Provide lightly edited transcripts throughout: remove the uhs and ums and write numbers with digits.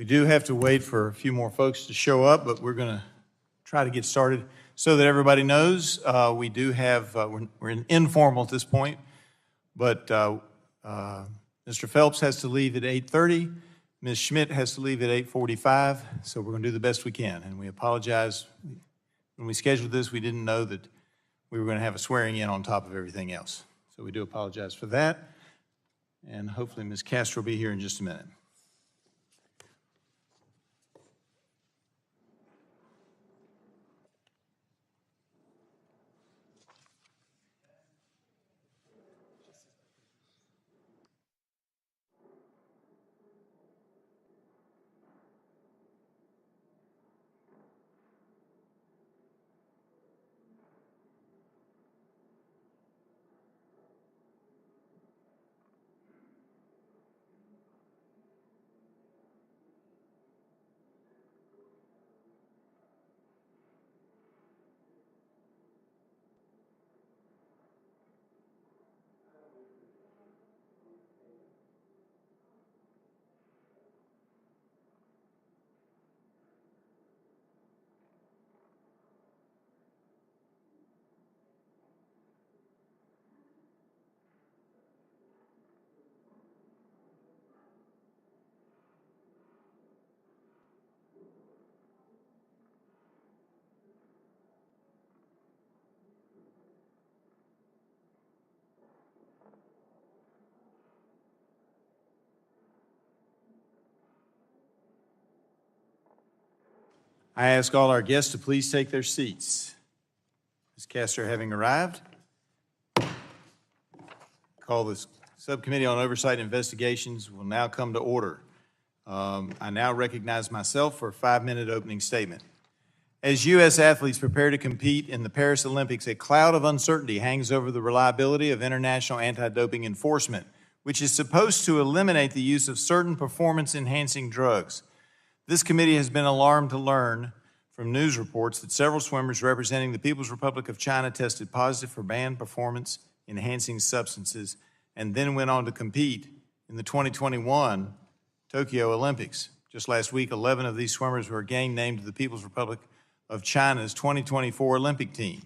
We do have to wait for a few more folks to show up, but we're going to try to get started so that everybody knows. We do have, we're informal at this point, but Mr. Phelps has to leave at 8:30. Ms. Schmitt has to leave at 8:45, so we're going to do the best we can. And we apologize. When we scheduled this, we didn't know that we were going to have a swearing in on top of everything else. So we do apologize for that. And hopefully Ms. Castro will be here in just a minute. I ask all our guests to please take their seats. Ms. Castro having arrived, call this Subcommittee on Oversight and Investigations will now come to order. I now recognize myself for a 5-minute opening statement. As U.S. athletes prepare to compete in the Paris Olympics, a cloud of uncertainty hangs over the reliability of international anti-doping enforcement, which is supposed to eliminate the use of certain performance-enhancing drugs. This committee has been alarmed to learn from news reports that several swimmers representing the People's Republic of China tested positive for banned performance-enhancing substances and then went on to compete in the 2021 Tokyo Olympics. Just last week, 11 of these swimmers were again named to the People's Republic of China's 2024 Olympic team.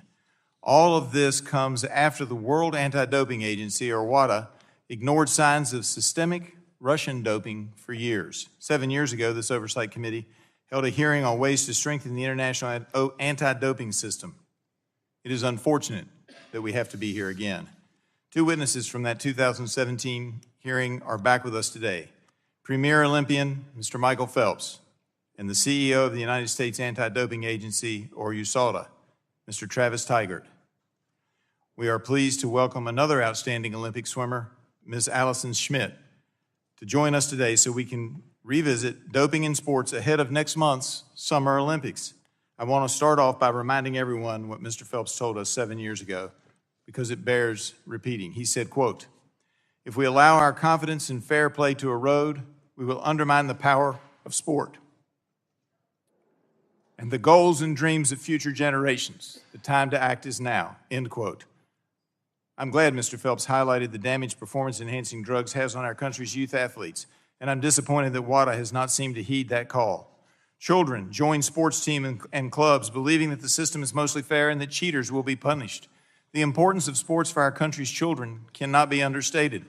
All of this comes after the World Anti-Doping Agency, or WADA, ignored signs of systemic Russian doping for years. 7 years ago, this oversight committee held a hearing on ways to strengthen the international anti-doping system. It is unfortunate that we have to be here again. Two witnesses from that 2017 hearing are back with us today. Premier Olympian, Mr. Michael Phelps, and the CEO of the United States Anti-Doping Agency, or USADA, Mr. Travis Tygart. We are pleased to welcome another outstanding Olympic swimmer, Ms. Allison Schmitt, to join us today so we can revisit doping in sports ahead of next month's Summer Olympics. I want to start off by reminding everyone what Mr. Phelps told us 7 years ago, because it bears repeating. He said, quote, "If we allow our confidence in fair play to erode, we will undermine the power of sport and the goals and dreams of future generations. The time to act is now," end quote. I'm glad Mr. Phelps highlighted the damage performance-enhancing drugs has on our country's youth athletes, and I'm disappointed that WADA has not seemed to heed that call. Children join sports teams and clubs believing that the system is mostly fair and that cheaters will be punished. The importance of sports for our country's children cannot be understated.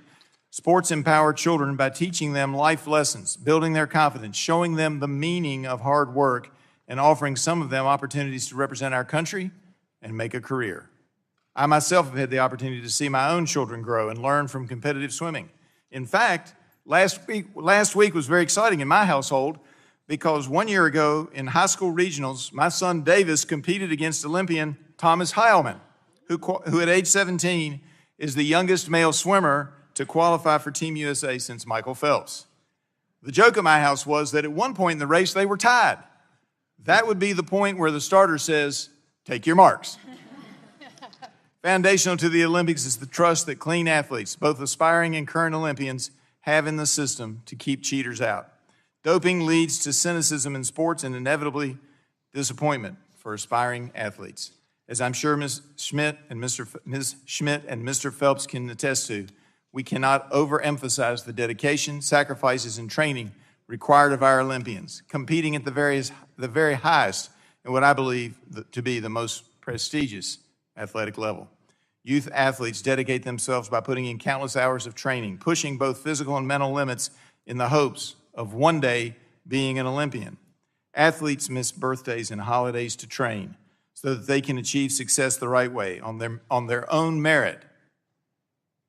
Sports empower children by teaching them life lessons, building their confidence, showing them the meaning of hard work, and offering some of them opportunities to represent our country and make a career. I myself have had the opportunity to see my own children grow and learn from competitive swimming. In fact, last week was very exciting in my household because 1 year ago in high school regionals, my son Davis competed against Olympian Thomas Heilman, who at age 17 is the youngest male swimmer to qualify for Team USA since Michael Phelps. The joke at my house was that at one point in the race, they were tied. That would be the point where the starter says, "Take your marks." Foundational to the Olympics is the trust that clean athletes, both aspiring and current Olympians, have in the system to keep cheaters out. Doping leads to cynicism in sports and inevitably disappointment for aspiring athletes. As I'm sure Ms. Schmitt and Mr. Phelps can attest to, we cannot overemphasize the dedication, sacrifices, and training required of our Olympians, competing at the very highest in what I believe to be the most prestigious athletic level. Youth athletes dedicate themselves by putting in countless hours of training, pushing both physical and mental limits in the hopes of one day being an Olympian. Athletes miss birthdays and holidays to train so that they can achieve success the right way, on their own merit.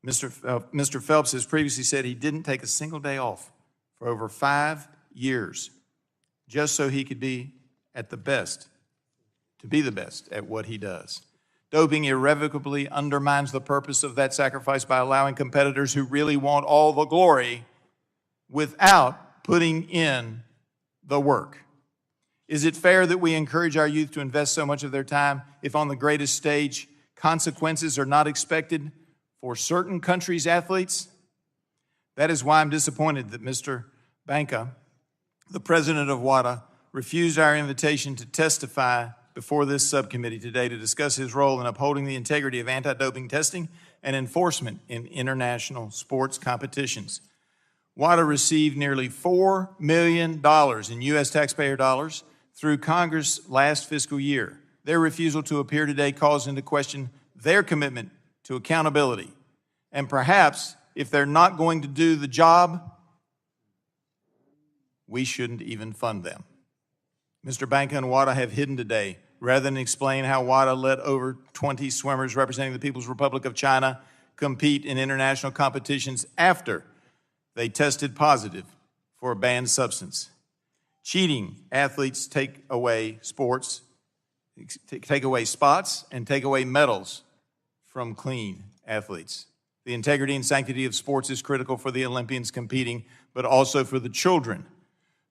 Mr. Phelps has previously said he didn't take a single day off for over 5 years just so he could be at the best, to be the best at what he does. Doping irrevocably undermines the purpose of that sacrifice by allowing competitors who really want all the glory without putting in the work. Is it fair that we encourage our youth to invest so much of their time if on the greatest stage consequences are not expected for certain countries' athletes? That is why I'm disappointed that Mr. Banka, the president of WADA, refused our invitation to testify before this subcommittee today to discuss his role in upholding the integrity of anti-doping testing and enforcement in international sports competitions. WADA received nearly $4 million in U.S. taxpayer dollars through Congress last fiscal year. Their refusal to appear today calls into question their commitment to accountability. And perhaps, if they're not going to do the job, we shouldn't even fund them. Mr. Banka and WADA have hidden today, rather than explain how WADA let over 20 swimmers representing the People's Republic of China compete in international competitions after they tested positive for a banned substance. Cheating athletes take away spots and take away medals from clean athletes. The integrity and sanctity of sports is critical for the Olympians competing, but also for the children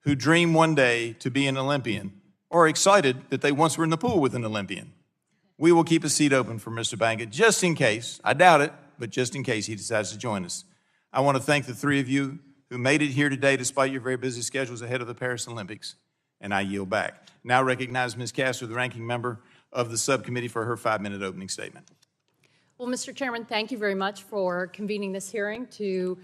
who dream one day to be an Olympian or are excited that they once were in the pool with an Olympian. We will keep a seat open for Mr. Banka just in case, I doubt it, but just in case he decides to join us. I want to thank the three of you who made it here today despite your very busy schedules ahead of the Paris Olympics, and I yield back. Now recognize Ms. Castor, the ranking member of the subcommittee, for her 5-minute opening statement. Well, Mr. Chairman, thank you very much for convening this hearing to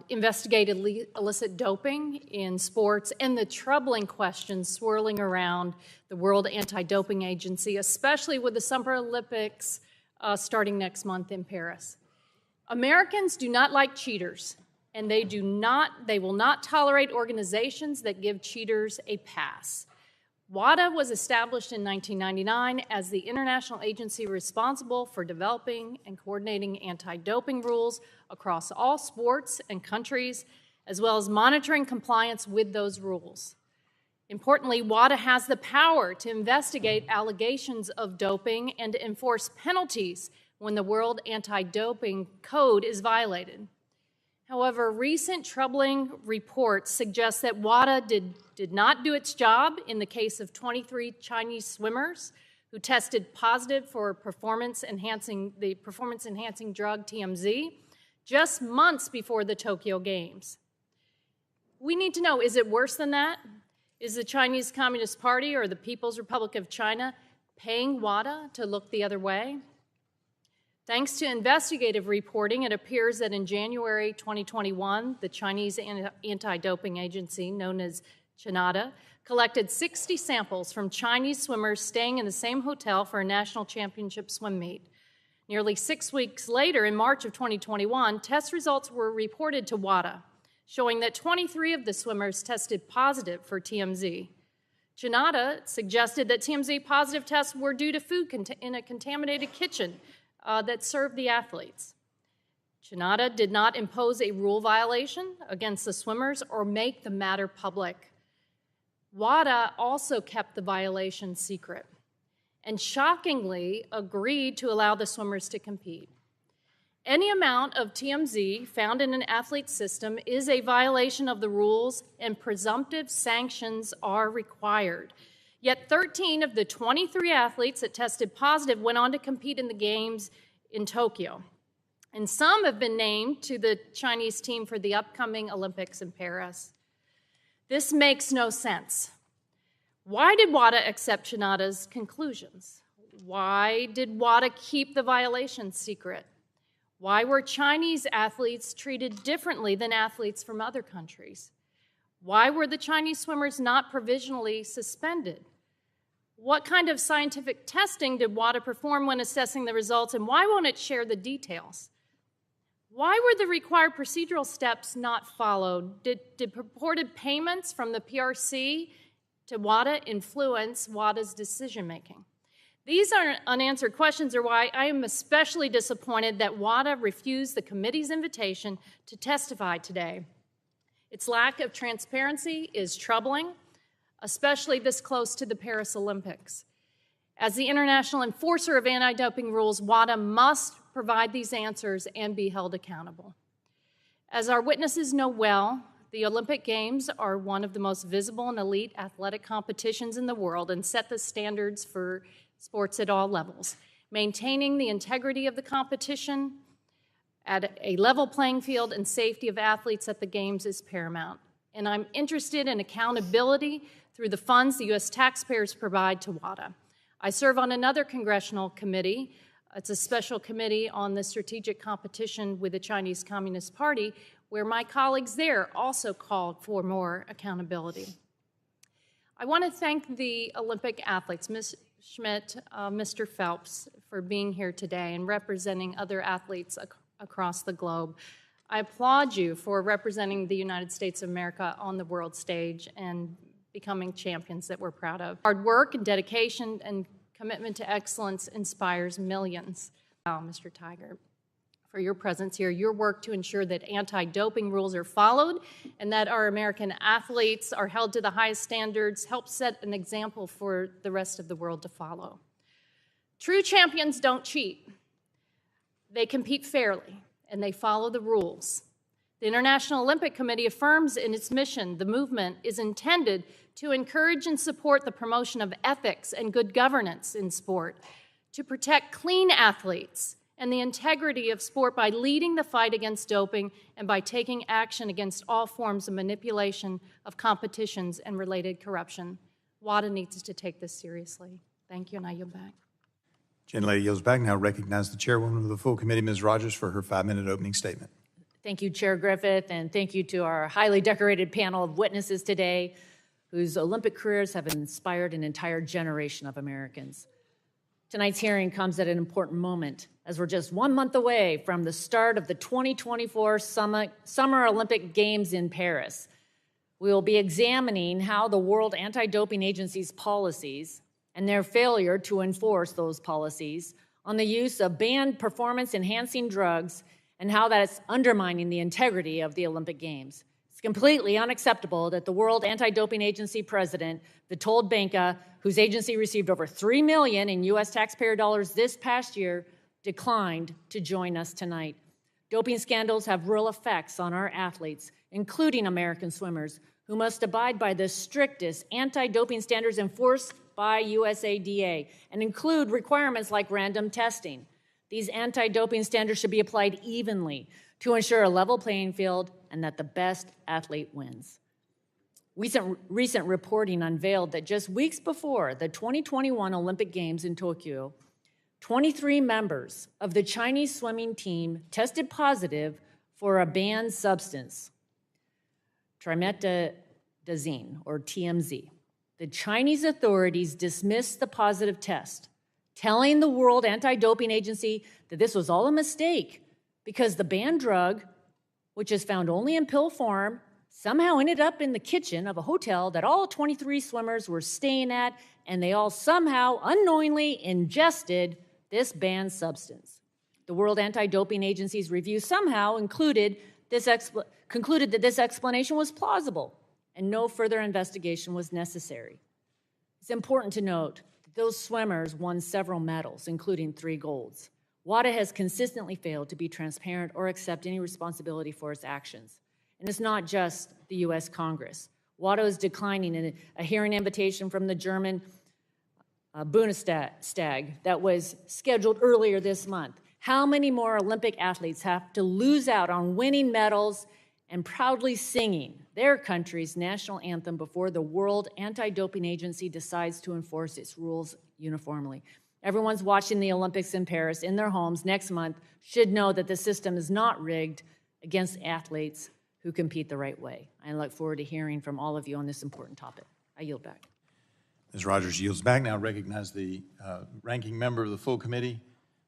investigate illicit doping in sports and the troubling questions swirling around the World Anti-Doping Agency, especially with the Summer Olympics starting next month in Paris. Americans do not like cheaters, and they will not tolerate organizations that give cheaters a pass. WADA was established in 1999 as the international agency responsible for developing and coordinating anti-doping rules across all sports and countries, as well as monitoring compliance with those rules. Importantly, WADA has the power to investigate allegations of doping and to enforce penalties when the World Anti-Doping Code is violated. However, recent troubling reports suggest that WADA did not do its job in the case of 23 Chinese swimmers who tested positive for performance-enhancing drug TMZ just months before the Tokyo Games. We need to know, is it worse than that? Is the Chinese Communist Party or the People's Republic of China paying WADA to look the other way? Thanks to investigative reporting, it appears that in January 2021, the Chinese anti-doping agency, known as CHINADA, collected 60 samples from Chinese swimmers staying in the same hotel for a national championship swim meet. Nearly 6 weeks later, in March of 2021, test results were reported to WADA, showing that 23 of the swimmers tested positive for TMZ. CHINADA suggested that TMZ positive tests were due to food in a contaminated kitchen that served the athletes. CHINADA did not impose a rule violation against the swimmers or make the matter public. WADA also kept the violation secret and shockingly agreed to allow the swimmers to compete. Any amount of TMZ found in an athlete's system is a violation of the rules, and presumptive sanctions are required. Yet 13 of the 23 athletes that tested positive went on to compete in the Games in Tokyo. And some have been named to the Chinese team for the upcoming Olympics in Paris. This makes no sense. Why did WADA accept CHINADA's conclusions? Why did WADA keep the violation secret? Why were Chinese athletes treated differently than athletes from other countries? Why were the Chinese swimmers not provisionally suspended? What kind of scientific testing did WADA perform when assessing the results, and why won't it share the details? Why were the required procedural steps not followed? Did purported payments from the PRC to WADA influence WADA's decision-making? These unanswered questions are why I am especially disappointed that WADA refused the committee's invitation to testify today. Its lack of transparency is troubling, especially this close to the Paris Olympics. As the international enforcer of anti-doping rules, WADA must provide these answers and be held accountable. As our witnesses know well, the Olympic Games are one of the most visible and elite athletic competitions in the world and set the standards for sports at all levels. Maintaining the integrity of the competition at a level playing field and safety of athletes at the Games is paramount. And I'm interested in accountability through the funds the U.S. taxpayers provide to WADA. I serve on another congressional committee. It's a special committee on the strategic competition with the Chinese Communist Party, where my colleagues there also called for more accountability. I want to thank the Olympic athletes, Ms. Schmitt, Mr. Phelps, for being here today and representing other athletes across the globe. I applaud you for representing the United States of America on the world stage and becoming champions that we're proud of. Hard work and dedication and commitment to excellence inspires millions. Mr. Tygart, for your presence here, your work to ensure that anti-doping rules are followed and that our American athletes are held to the highest standards helps set an example for the rest of the world to follow. True champions don't cheat. They compete fairly and they follow the rules. The International Olympic Committee affirms in its mission the movement is intended to encourage and support the promotion of ethics and good governance in sport, to protect clean athletes and the integrity of sport by leading the fight against doping and by taking action against all forms of manipulation of competitions and related corruption. WADA needs to take this seriously. Thank you, and I yield back. Gentlelady yields back. Now recognize the chairwoman of the full committee, Ms. Rogers, for her 5-minute opening statement. Thank you, Chair Griffith, and thank you to our highly decorated panel of witnesses today whose Olympic careers have inspired an entire generation of Americans. Tonight's hearing comes at an important moment as we're just 1 month away from the start of the 2024 Summer Olympic Games in Paris. We will be examining how the World Anti-Doping Agency's policies and their failure to enforce those policies on the use of banned performance-enhancing drugs and how that is undermining the integrity of the Olympic Games. It's completely unacceptable that the World Anti-Doping Agency president, Vitold Benka, whose agency received over $3 million in U.S. taxpayer dollars this past year, declined to join us tonight. Doping scandals have real effects on our athletes, including American swimmers, who must abide by the strictest anti-doping standards enforced by USADA and include requirements like random testing. These anti-doping standards should be applied evenly to ensure a level playing field and that the best athlete wins. Recent reporting unveiled that just weeks before the 2021 Olympic Games in Tokyo, 23 members of the Chinese swimming team tested positive for a banned substance, trimetazine, or TMZ. The Chinese authorities dismissed the positive test, telling the World Anti-Doping Agency that this was all a mistake because the banned drug, which is found only in pill form, somehow ended up in the kitchen of a hotel that all 23 swimmers were staying at, and they all somehow unknowingly ingested this banned substance. The World Anti-Doping Agency's review somehow concluded that this explanation was plausible and no further investigation was necessary. It's important to note that those swimmers won several medals, including 3 golds. WADA has consistently failed to be transparent or accept any responsibility for its actions. And it's not just the U.S. Congress. WADA is declining a hearing invitation from the German Bundestag that was scheduled earlier this month. How many more Olympic athletes have to lose out on winning medals and proudly singing their country's national anthem before the World Anti-Doping Agency decides to enforce its rules uniformly? Everyone's watching the Olympics in Paris in their homes next month should know that the system is not rigged against athletes who compete the right way. I look forward to hearing from all of you on this important topic. I yield back. Ms. Rogers yields back. Now recognize the ranking member of the full committee,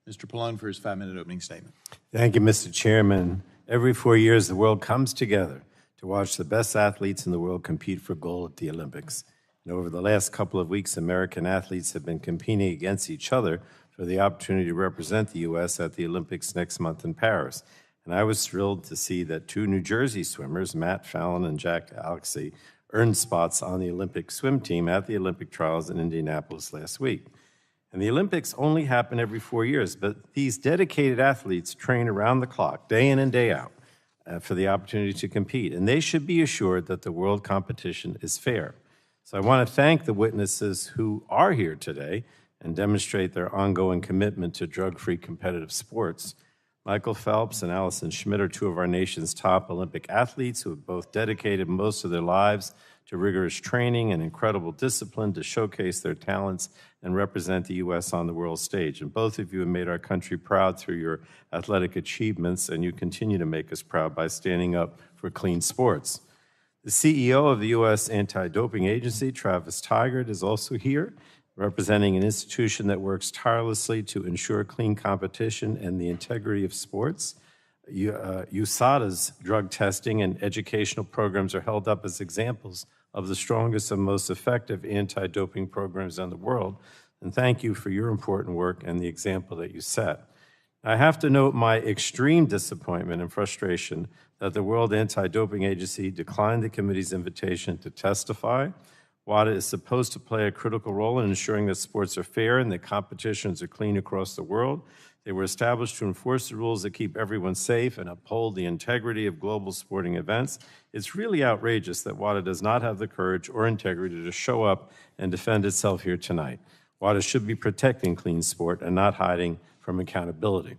Mr. Pallone, for his 5-minute opening statement. Thank you, Mr. Chairman. Every 4 years, the world comes together to watch the best athletes in the world compete for gold at the Olympics. And over the last couple of weeks, American athletes have been competing against each other for the opportunity to represent the U.S. at the Olympics next month in Paris. And I was thrilled to see that 2 New Jersey swimmers, Matt Fallon and Jack Alexey, earned spots on the Olympic swim team at the Olympic trials in Indianapolis last week. And the Olympics only happen every 4 years, but these dedicated athletes train around the clock, day in and day out, for the opportunity to compete. And they should be assured that the world competition is fair. So I want to thank the witnesses who are here today and demonstrate their ongoing commitment to drug-free competitive sports. Michael Phelps and Allison Schmitt are 2 of our nation's top Olympic athletes who have both dedicated most of their lives to rigorous training and incredible discipline to showcase their talents and represent the U.S. on the world stage. And both of you have made our country proud through your athletic achievements, and you continue to make us proud by standing up for clean sports. The CEO of the U.S. Anti-Doping Agency, Travis Tygart, is also here, representing an institution that works tirelessly to ensure clean competition and the integrity of sports. USADA's drug testing and educational programs are held up as examples of the strongest and most effective anti-doping programs in the world. And thank you for your important work and the example that you set. I have to note my extreme disappointment and frustration that the World Anti-Doping Agency declined the committee's invitation to testify. WADA is supposed to play a critical role in ensuring that sports are fair and that competitions are clean across the world. They were established to enforce the rules that keep everyone safe and uphold the integrity of global sporting events. It's really outrageous that WADA does not have the courage or integrity to show up and defend itself here tonight. WADA should be protecting clean sport and not hiding from accountability.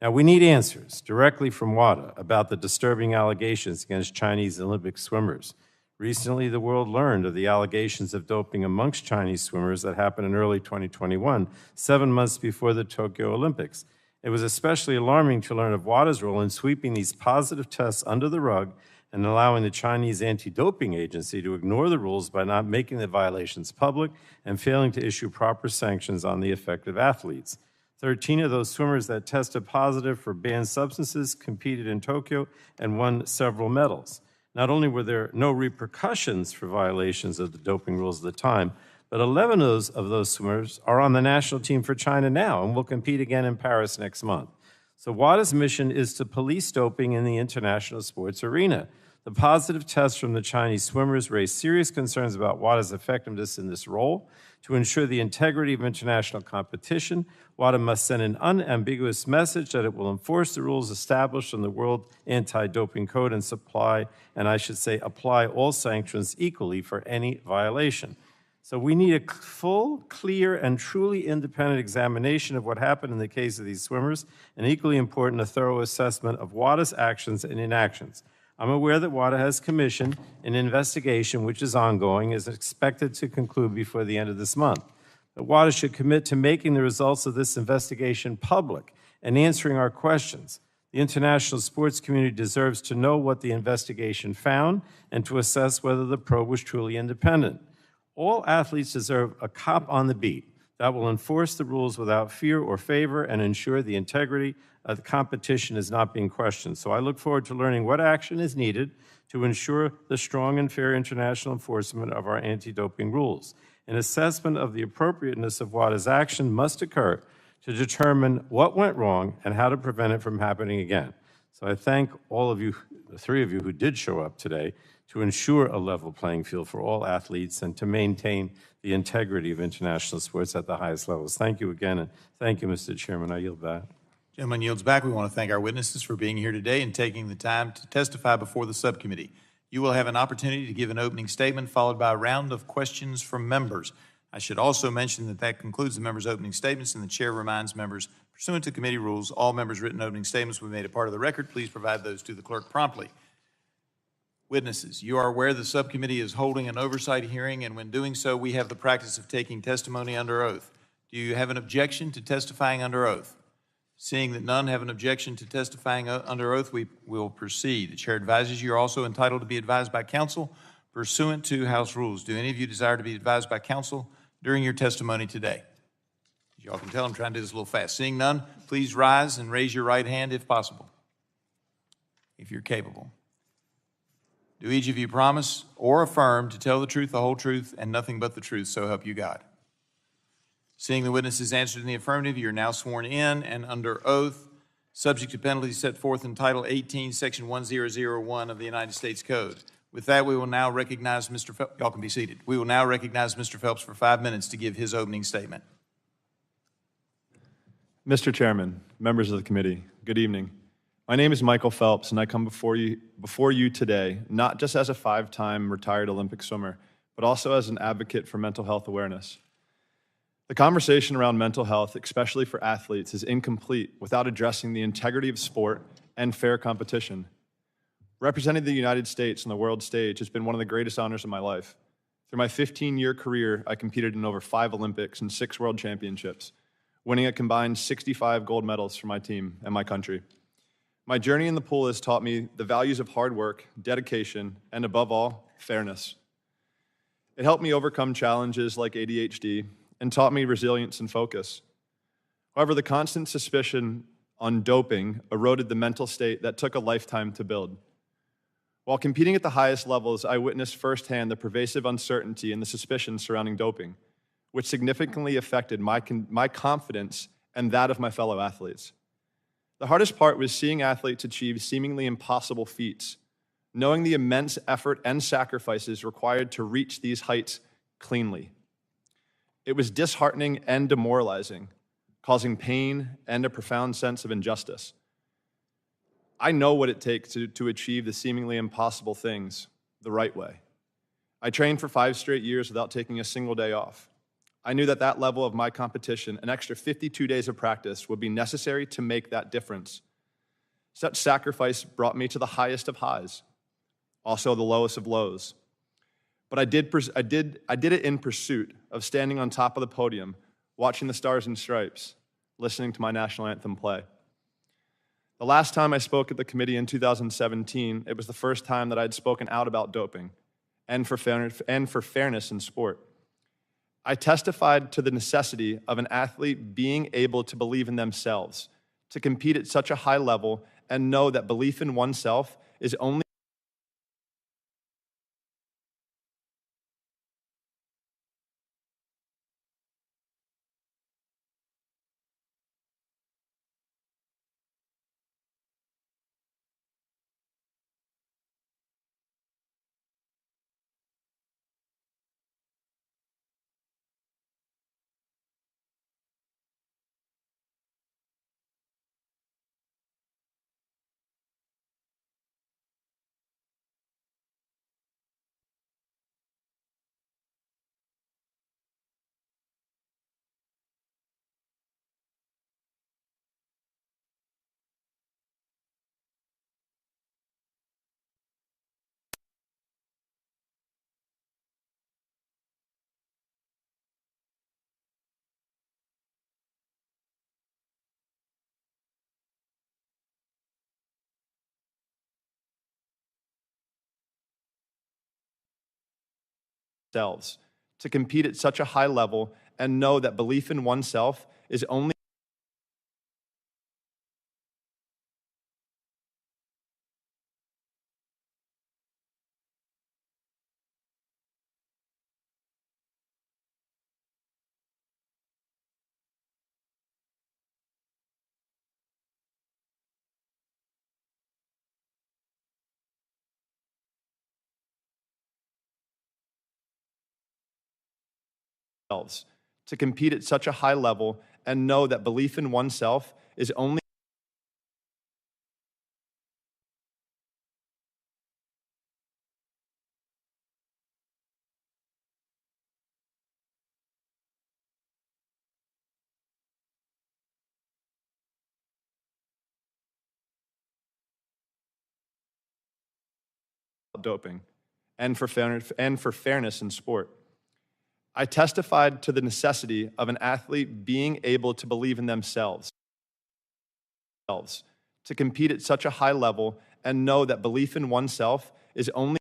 Now, we need answers directly from WADA about the disturbing allegations against Chinese Olympic swimmers. Recently, the world learned of the allegations of doping amongst Chinese swimmers that happened in early 2021, 7 months before the Tokyo Olympics. It was especially alarming to learn of WADA's role in sweeping these positive tests under the rug and allowing the Chinese anti-doping agency to ignore the rules by not making the violations public and failing to issue proper sanctions on the affected athletes. 13 of those swimmers that tested positive for banned substances competed in Tokyo and won several medals. Not only were there no repercussions for violations of the doping rules at the time, but 11 of those swimmers are on the national team for China now and will compete again in Paris next month. So WADA's mission is to police doping in the international sports arena. The positive tests from the Chinese swimmers raise serious concerns about WADA's effectiveness in this role. To ensure the integrity of international competition, WADA must send an unambiguous message that it will enforce the rules established in the World Anti-Doping Code and apply all sanctions equally for any violation. So we need a full, clear, and truly independent examination of what happened in the case of these swimmers, and equally important, a thorough assessment of WADA's actions and inactions. I'm aware that WADA has commissioned an investigation which is ongoing, is expected to conclude before the end of this month. But WADA should commit to making the results of this investigation public and answering our questions. The international sports community deserves to know what the investigation found and to assess whether the probe was truly independent. All athletes deserve a cop on the beat that will enforce the rules without fear or favor and ensure the integrity of the competition is not being questioned. So I look forward to learning what action is needed to ensure the strong and fair international enforcement of our anti-doping rules. An assessment of the appropriateness of WADA's action must occur to determine what went wrong and how to prevent it from happening again. So I thank all of you, the 3 of you who did show up today, to ensure a level playing field for all athletes and to maintain the integrity of international sports at the highest levels. Thank you again, and thank you, Mr. Chairman. I yield back. Gentleman yields back. We want to thank our witnesses for being here today and taking the time to testify before the subcommittee. You will have an opportunity to give an opening statement followed by a round of questions from members. I should also mention that concludes the members' opening statements, and the chair reminds members, pursuant to committee rules, all members' written opening statements will be made a part of the record. Please provide those to the clerk promptly. Witnesses, you are aware the subcommittee is holding an oversight hearing, and when doing so, we have the practice of taking testimony under oath. Do you have an objection to testifying under oath? Seeing that none have an objection to testifying under oath, we will proceed. The chair advises you are also entitled to be advised by counsel pursuant to House rules. Do any of you desire to be advised by counsel during your testimony today? As y'all can tell, I'm trying to do this a little fast. Seeing none, please rise and raise your right hand if possible, if you're capable. Do each of you promise or affirm to tell the truth, the whole truth, and nothing but the truth, so help you God? Seeing the witnesses answered in the affirmative, you are now sworn in and under oath, subject to penalties set forth in Title 18, Section 1001 of the United States Code. With that, we will now recognize Mr. Phelps. Y'all can be seated. We will now recognize Mr. Phelps for 5 minutes to give his opening statement. Mr. Chairman, members of the committee, good evening. My name is Michael Phelps, and I come before you today, not just as a 5-time retired Olympic swimmer, but also as an advocate for mental health awareness. The conversation around mental health, especially for athletes, is incomplete without addressing the integrity of sport and fair competition. Representing the United States on the world stage has been one of the greatest honors of my life. Through my 15-year career, I competed in over 5 Olympics and 6 World Championships, winning a combined 65 gold medals for my team and my country. My journey in the pool has taught me the values of hard work, dedication, and above all, fairness. It helped me overcome challenges like ADHD and taught me resilience and focus. However, the constant suspicion on doping eroded the mental state that took a lifetime to build. While competing at the highest levels, I witnessed firsthand the pervasive uncertainty and the suspicion surrounding doping, which significantly affected my confidence and that of my fellow athletes. The hardest part was seeing athletes achieve seemingly impossible feats, knowing the immense effort and sacrifices required to reach these heights cleanly. It was disheartening and demoralizing, causing pain and a profound sense of injustice. I know what it takes to achieve the seemingly impossible things the right way. I trained for 5 straight years without taking a single day off. I knew that that level of my competition, an extra 52 days of practice, would be necessary to make that difference. Such sacrifice brought me to the highest of highs, also the lowest of lows. But I did it in pursuit of standing on top of the podium, watching the Stars and Stripes, listening to my national anthem play. The last time I spoke at the committee in 2017, it was the first time that I had spoken out about doping and for fairness in sport. I testified to the necessity of an athlete being able to believe in themselves, to compete at such a high level and know that belief in oneself is only themselves, to compete at such a high level and know that belief in oneself is only themselves, to compete at such a high level and know that belief in oneself is only doping and for fairness in sport. I testified to the necessity of an athlete being able to believe in themselves, themselves to compete at such a high level and know that belief in oneself is only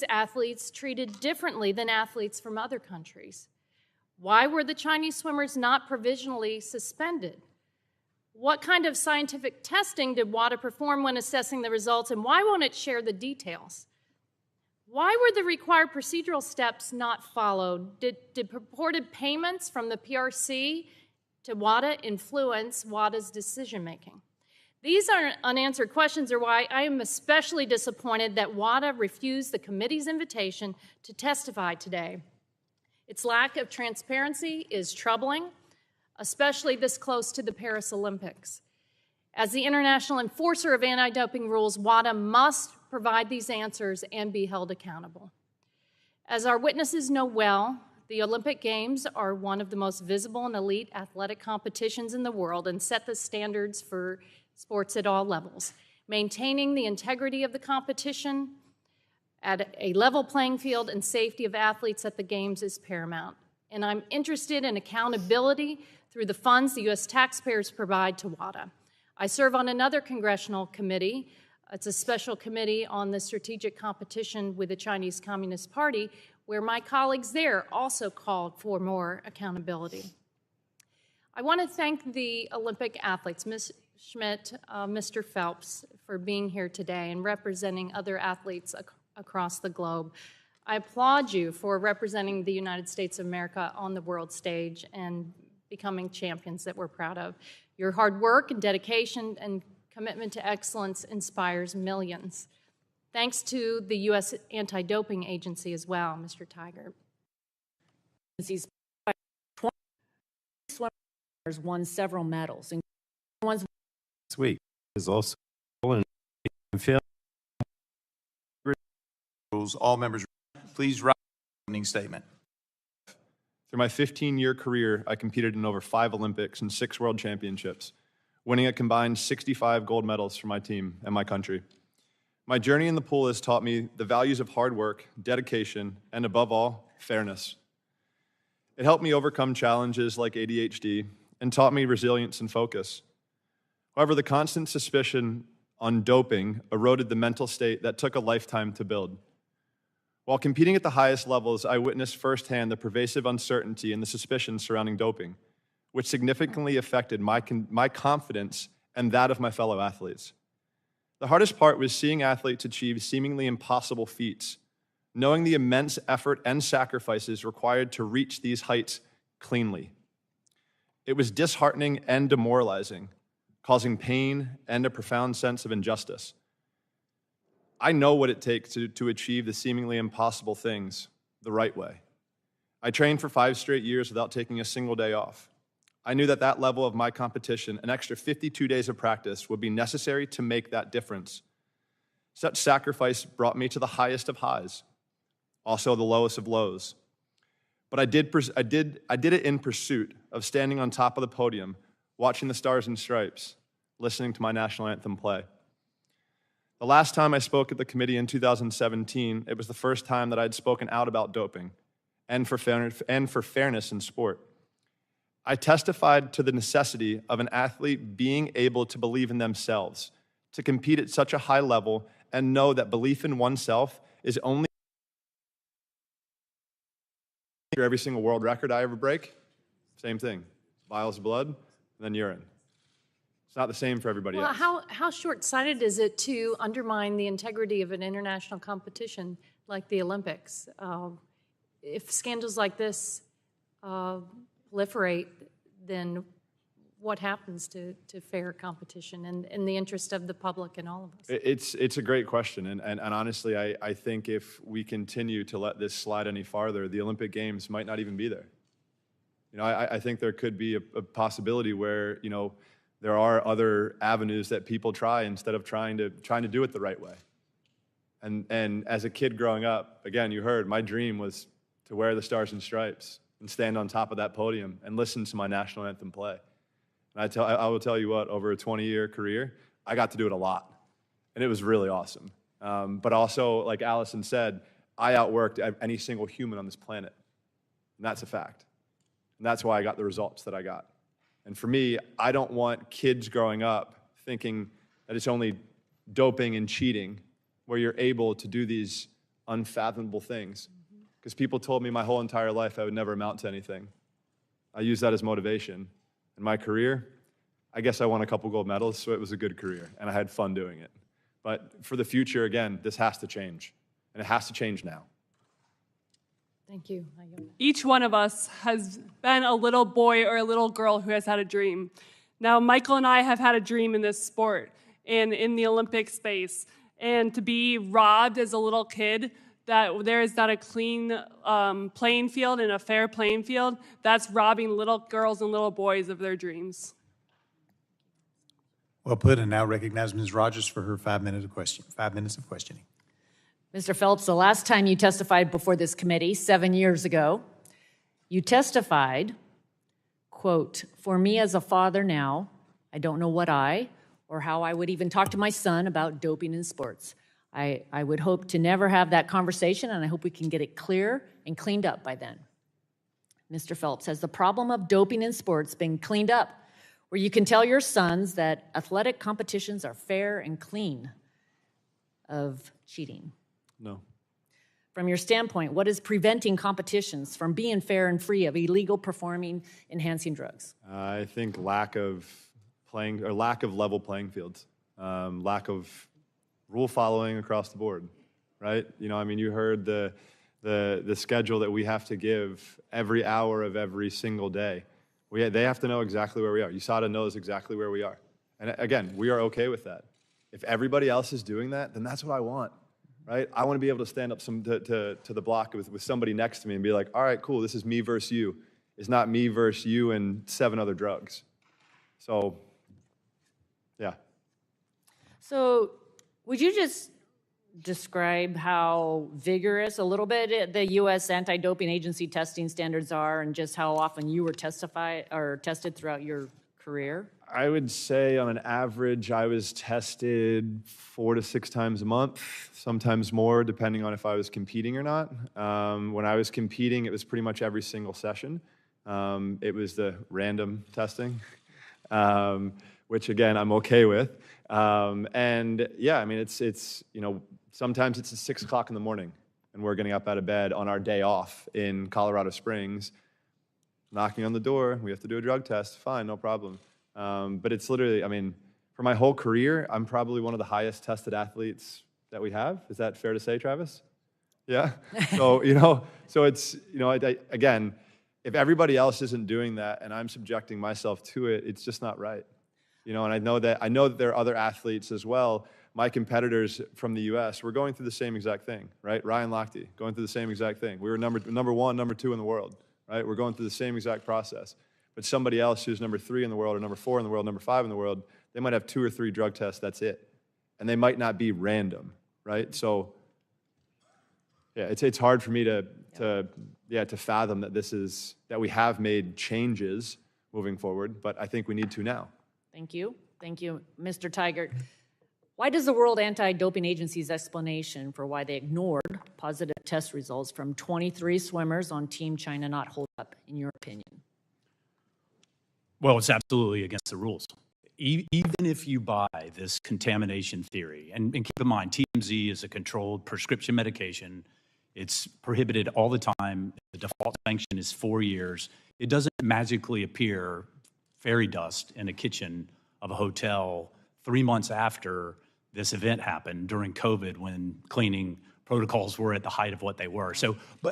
Chinese athletes treated differently than athletes from other countries? Why were the Chinese swimmers not provisionally suspended? What kind of scientific testing did WADA perform when assessing the results, and why won't it share the details? Why were the required procedural steps not followed? Did purported payments from the PRC to WADA influence WADA's decision-making? These unanswered questions are why I am especially disappointed that WADA refused the committee's invitation to testify today. Its lack of transparency is troubling, especially this close to the Paris Olympics. As the international enforcer of anti-doping rules, WADA must provide these answers and be held accountable. As our witnesses know well, the Olympic Games are one of the most visible and elite athletic competitions in the world and set the standards for sports at all levels. Maintaining the integrity of the competition at a level playing field and safety of athletes at the Games is paramount. And I'm interested in accountability through the funds the U.S. taxpayers provide to WADA. I serve on another congressional committee. It's a special committee on the strategic competition with the Chinese Communist Party, where my colleagues there also called for more accountability. I want to thank the Olympic athletes, Ms. Schmitt, Mr. Phelps, for being here today and representing other athletes across the globe. I applaud you for representing the United States of America on the world stage and becoming champions that we're proud of. Your hard work and dedication and commitment to excellence inspires millions. Thanks to the U.S. Anti-Doping Agency as well, Mr. Tygart. Agency's 20 swimmers won several medals, including ones This week is also in film. Rules, all members, please rise for the opening statement. Through my 15-year career, I competed in over 5 Olympics and 6 World Championships, winning a combined 65 gold medals for my team and my country. My journey in the pool has taught me the values of hard work, dedication, and above all, fairness. It helped me overcome challenges like ADHD and taught me resilience and focus. However, the constant suspicion on doping eroded the mental state that took a lifetime to build. While competing at the highest levels, I witnessed firsthand the pervasive uncertainty and the suspicion surrounding doping, which significantly affected my confidence and that of my fellow athletes. The hardest part was seeing athletes achieve seemingly impossible feats, knowing the immense effort and sacrifices required to reach these heights cleanly. It was disheartening and demoralizing, causing pain and a profound sense of injustice. I know what it takes to achieve the seemingly impossible things the right way. I trained for 5 straight years without taking a single day off. I knew that that level of my competition, an extra 52 days of practice, would be necessary to make that difference. Such sacrifice brought me to the highest of highs, also the lowest of lows. But I did it in pursuit of standing on top of the podium, watching the Stars and Stripes, listening to my national anthem play. The last time I spoke at the committee in 2017, it was the first time that I had spoken out about doping and for fairness in sport. I testified to the necessity of an athlete being able to believe in themselves, to compete at such a high level and know that belief in oneself is only every single world record I ever break. Same thing, vials of blood, and then urine. It's not the same for everybody else. How short-sighted is it to undermine the integrity of an international competition like the Olympics? If scandals like this proliferate, then what happens to fair competition and in the interest of the public and all of us? It's a great question, and honestly, I think if we continue to let this slide any farther, the Olympic Games might not even be there. You know, I think there could be a possibility where, you know, there are other avenues that people try instead of trying to do it the right way. And as a kid growing up, again, you heard, my dream was to wear the Stars and Stripes and stand on top of that podium and listen to my national anthem play. And I will tell you what, over a 20-year career, I got to do it a lot. And it was really awesome. But also, like Allison said, I outworked any single human on this planet. And that's a fact. And that's why I got the results that I got. And for me, I don't want kids growing up thinking that it's only doping and cheating where you're able to do these unfathomable things. Because people told me my whole entire life I would never amount to anything. I used that as motivation. In my career, I guess I won a couple gold medals, so it was a good career, and I had fun doing it. But for the future, again, this has to change, and it has to change now. Thank you. Each one of us has been a little boy or a little girl who has had a dream. Now, Michael and I have had a dream in this sport and in the Olympic space. And to be robbed as a little kid, that there is not a clean playing field and a fair playing field, that's robbing little girls and little boys of their dreams. Well put, and now recognize Ms. Rogers for her 5 minutes of questioning. Mr. Phelps, the last time you testified before this committee, 7 years ago, you testified, quote, "For me as a father now, I don't know what or how I would even talk to my son about doping in sports. I would hope to never have that conversation, and I hope we can get it clear and cleaned up by then." Mr. Phelps, has the problem of doping in sports been cleaned up, where you can tell your sons that athletic competitions are fair and clean of cheating? No. From your standpoint, what is preventing competitions from being fair and free of illegal performing enhancing drugs? I think lack of level playing fields, lack of rule following across the board, right? You heard the schedule that we have to give every hour of every single day. They have to know exactly where we are. USADA knows exactly where we are. And again, we are okay with that. If everybody else is doing that, then that's what I want, right? I want to be able to stand up to the block with somebody next to me and be like, all right, cool, this is me versus you. It's not me versus you and 7 other drugs. So, yeah. So would you just describe how vigorous a little bit the U.S. anti-doping agency testing standards are and just how often you were tested throughout your career? I would say on an average, I was tested 4 to 6 times a month, sometimes more, depending on if I was competing or not. When I was competing, it was pretty much every single session. It was the random testing, which again, I'm okay with. And yeah, it's sometimes it's at 6 o'clock in the morning and we're getting up out of bed on our day off in Colorado Springs, knocking on the door, we have to do a drug test, fine, no problem. But it's literally, for my whole career, I'm probably one of the highest tested athletes that we have. Is that fair to say, Travis? Yeah? So, so it's, again, if everybody else isn't doing that and I'm subjecting myself to it, it's just not right. And I know that there are other athletes as well. My competitors from the U.S. were going through the same exact thing, right? Ryan Lochte, going through the same exact thing. We were number 1, number 2 in the world, right? We're going through the same exact process. But somebody else who's number 3 in the world or number 4 in the world, number 5 in the world, they might have 2 or 3 drug tests, that's it. And they might not be random, right? So, yeah, it's hard for me to fathom that we have made changes moving forward, but I think we need to now. Thank you. Thank you. Mr. Tygart, why does the World Anti-Doping Agency's explanation for why they ignored positive test results from 23 swimmers on Team China not hold up, in your opinion? Well, it's absolutely against the rules. Even if you buy this contamination theory, and keep in mind, TMZ is a controlled prescription medication. It's prohibited all the time. The default sanction is 4 years. It doesn't magically appear fairy dust in a kitchen of a hotel 3 months after this event happened during COVID when cleaning protocols were at the height of what they were.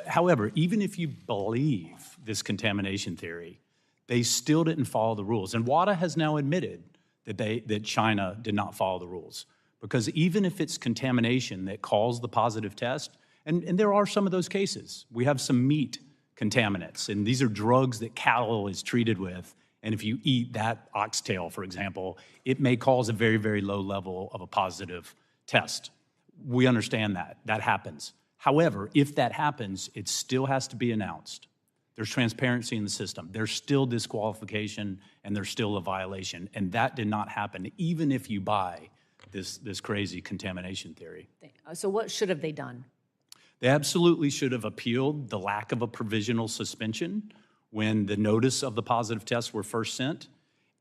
However, even if you believe this contamination theory, they still didn't follow the rules. And WADA has now admitted that China did not follow the rules. Because even if it's contamination that caused the positive test, and there are some of those cases. We have some meat contaminants, and these are drugs that cattle is treated with. And if you eat that oxtail, for example, it may cause a very, very low level of a positive test. We understand that. That happens. However, if that happens, it still has to be announced. There's transparency in the system. There's still disqualification, and there's still a violation. And that did not happen, even if you buy this crazy contamination theory. So what should have they done? They absolutely should have appealed the lack of a provisional suspension when the notice of the positive tests were first sent.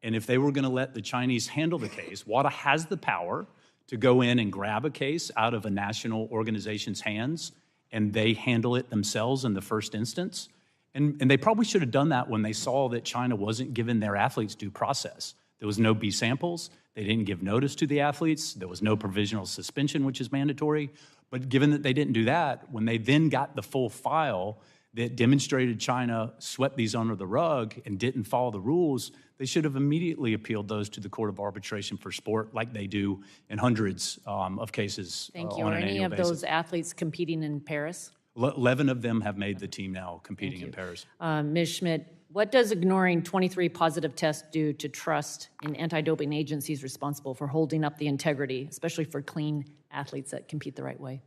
And if they were going to let the Chinese handle the case, WADA has the power to go in and grab a case out of a national organization's hands and they handle it themselves in the first instance. And they probably should have done that when they saw that China wasn't giving their athletes due process. There was no B samples. They didn't give notice to the athletes. There was no provisional suspension, which is mandatory. But given that they didn't do that, when they then got the full file that demonstrated China swept these under the rug and didn't follow the rules, they should have immediately appealed those to the Court of Arbitration for Sport, like they do in hundreds of cases Thank you. on Are an any annual of basis. those athletes competing in Paris? 11 of them have made the team now competing in Paris. Ms. Schmitt, what does ignoring 23 positive tests do to trust in anti-doping agencies responsible for holding up the integrity, especially for clean athletes that compete the right way?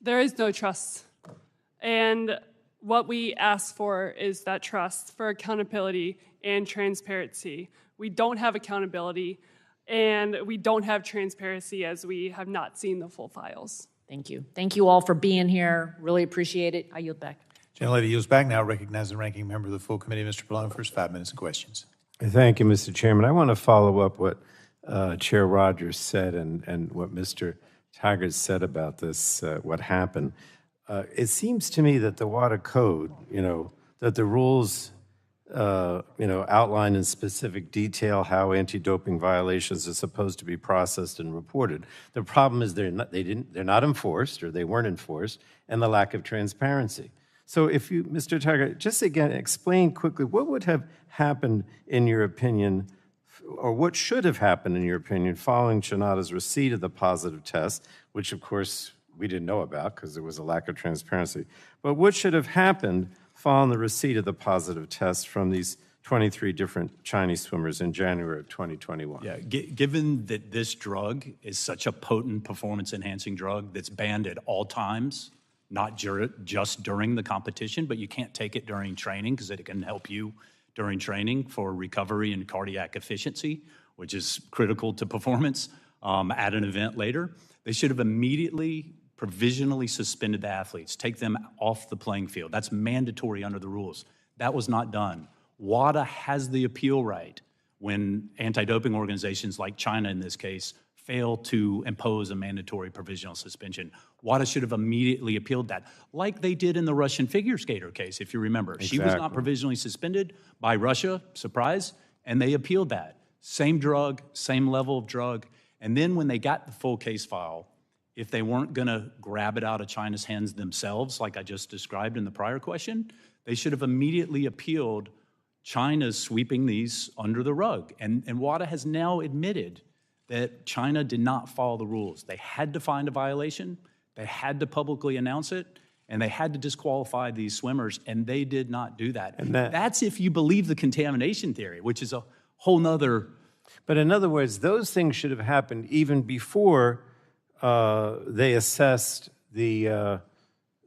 There is no trust. And what we ask for is that trust for accountability and transparency. We don't have accountability, and we don't have transparency as we have not seen the full files. Thank you. Thank you all for being here. Really appreciate it. I yield back. Gentlelady yields back. Now recognize the ranking member of the full committee, Mr. Pallone, for his 5 minutes of questions. Thank you, Mr. Chairman. I want to follow up what Chair Rogers said and what Mr. Tygart said about this, what happened. It seems to me that the water code, that the rules, outline in specific detail how anti-doping violations are supposed to be processed and reported. The problem is they're not enforced, or they weren't enforced, and the lack of transparency. So if you, Mr. Tygart, just again explain quickly what would have happened in your opinion, or what should have happened in your opinion, following Shinada's receipt of the positive test, which of course we didn't know about because there was a lack of transparency. But what should have happened following the receipt of the positive test from these 23 different Chinese swimmers in January of 2021? Yeah, given that this drug is such a potent performance-enhancing drug that's banned at all times, not just during the competition, but you can't take it during training because it can help you during training for recovery and cardiac efficiency, which is critical to performance at an event later. They should have immediately provisionally suspended the athletes, take them off the playing field. That's mandatory under the rules. That was not done. WADA has the appeal right when anti-doping organizations like China in this case fail to impose a mandatory provisional suspension. WADA should have immediately appealed that, like they did in the Russian figure skater case, if you remember. She was not provisionally suspended by Russia, surprise, and they appealed that. Same drug, same level of drug. And then when they got the full case file, if they weren't going to grab it out of China's hands themselves, like I just described in the prior question, they should have immediately appealed China's sweeping these under the rug. And WADA has now admitted that China did not follow the rules. They had to find a violation, they had to publicly announce it, and they had to disqualify these swimmers, and they did not do that. And that's if you believe the contamination theory, which is a whole nother. But in other words, those things should have happened even before they assessed the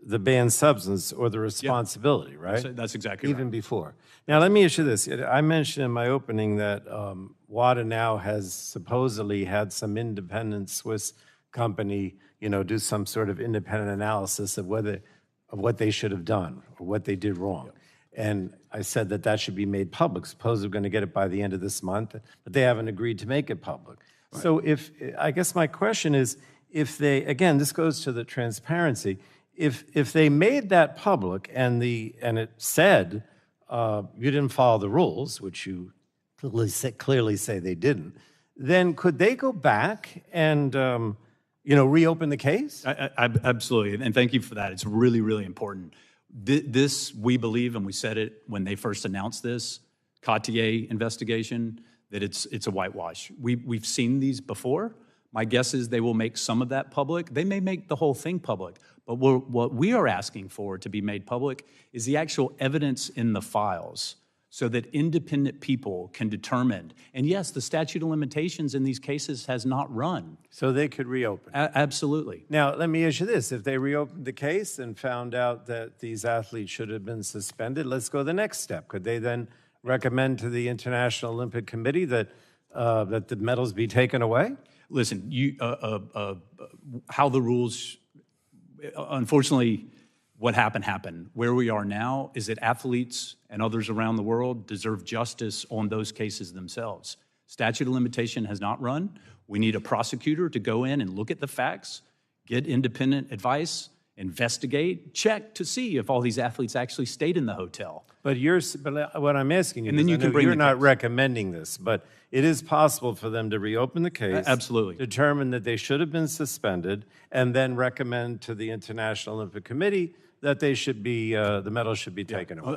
banned substance or the responsibility, right? That's exactly right. Even before. Now, let me ask you this. I mentioned in my opening that WADA now has supposedly had some independent Swiss company, do some sort of independent analysis of what they should have done or what they did wrong. And I said that should be made public. Suppose they're going to get it by the end of this month, but they haven't agreed to make it public. Right. So I guess my question is, if they, again, this goes to the transparency, if they made that public and it said you didn't follow the rules, which you clearly say they didn't, then could they go back and reopen the case? Absolutely, and thank you for that. It's really, really important. This, we believe, and we said it when they first announced this Cartier investigation, that it's a whitewash. We've seen these before. My guess is they will make some of that public. They may make the whole thing public. But what we are asking for to be made public is the actual evidence in the files so that independent people can determine. And yes, the statute of limitations in these cases has not run. So they could reopen. Absolutely. Now, let me ask you this. If they reopened the case and found out that these athletes should have been suspended, let's go the next step. Could they then recommend to the International Olympic Committee that the medals be taken away? Listen, how the rules, unfortunately, what happened. Where we are now is that athletes and others around the world deserve justice on those cases themselves. Statute of limitation has not run. We need a prosecutor to go in and look at the facts, get independent advice, investigate, check to see if all these athletes actually stayed in the hotel. But what I'm asking you, And then is, you I can know bring you're the not case. recommending this, but it is possible for them to reopen the case. Absolutely. Determine that they should have been suspended, and then recommend to the International Olympic Committee that they should be, the medals should be taken away.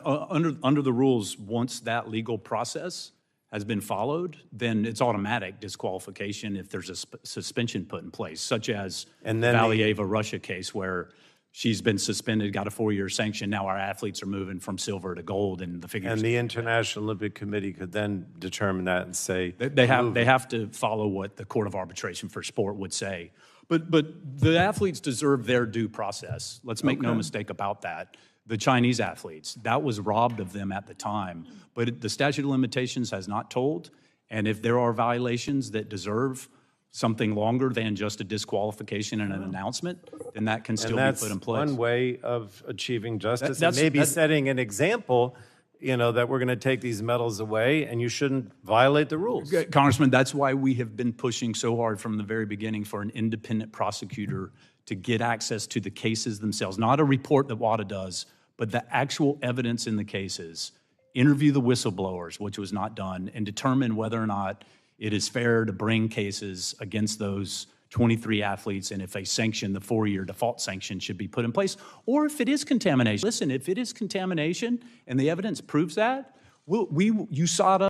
Under the rules, once that legal process has been followed, then it's automatic disqualification if there's a suspension put in place, such as the And then Valieva Russia case where she's been suspended, got a 4-year sanction. Now our athletes are moving from silver to gold in the figures. And the International Olympic Committee could then determine that and say, They have to follow what the Court of Arbitration for Sport would say. But the athletes deserve their due process. Let's make no mistake about that. The Chinese athletes, that was robbed of them at the time. But the statute of limitations has not told. And if there are violations that deserve something longer than just a disqualification and an announcement, then that can still be put in place. one way of achieving justice, That's- and maybe that's- setting an example, that we're going to take these medals away, and you shouldn't violate the rules. Congressman, that's why we have been pushing so hard from the very beginning for an independent prosecutor to get access to the cases themselves, not a report that WADA does, but the actual evidence in the cases, interview the whistleblowers, which was not done, and determine whether or not it is fair to bring cases against those 23 athletes, and if a sanction, the 4-year default sanction, should be put in place, or if it is contamination. Listen, if it is contamination and the evidence proves that, USADA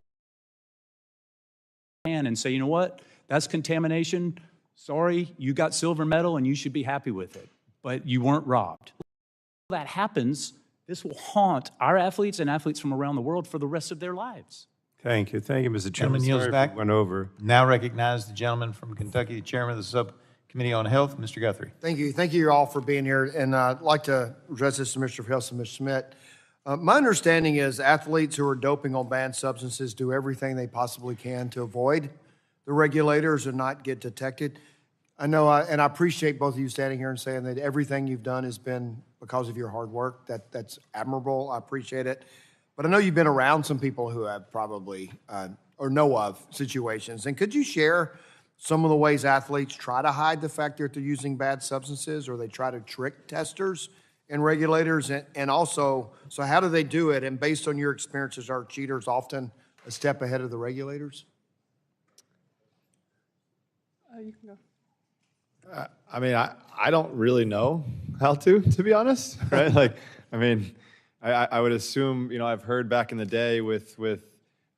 and say, you know what, that's contamination. Sorry, you got silver medal and you should be happy with it, but you weren't robbed. If that happens, this will haunt our athletes and athletes from around the world for the rest of their lives. Thank you, Mr. Chairman. Gentleman yields Sorry if back. we went over. Now recognize the gentleman from Kentucky, the chairman of the Subcommittee on Health, Mr. Guthrie. Thank you. Thank you all for being here. And I'd like to address this to Mr. Phelps and Ms. Schmitt. My understanding is athletes who are doping on banned substances do everything they possibly can to avoid the regulators and not get detected. I know, and I appreciate both of you standing here and saying that everything you've done has been because of your hard work. That's admirable. I appreciate it. But I know you've been around some people who have probably or know of situations. And could you share some of the ways athletes try to hide the fact that they're using bad substances, or they try to trick testers and regulators? And also, so how do they do it? And based on your experiences, are cheaters often a step ahead of the regulators? You can go. I mean, I don't really know how to be honest, right? Like, I mean, I would assume, I've heard back in the day with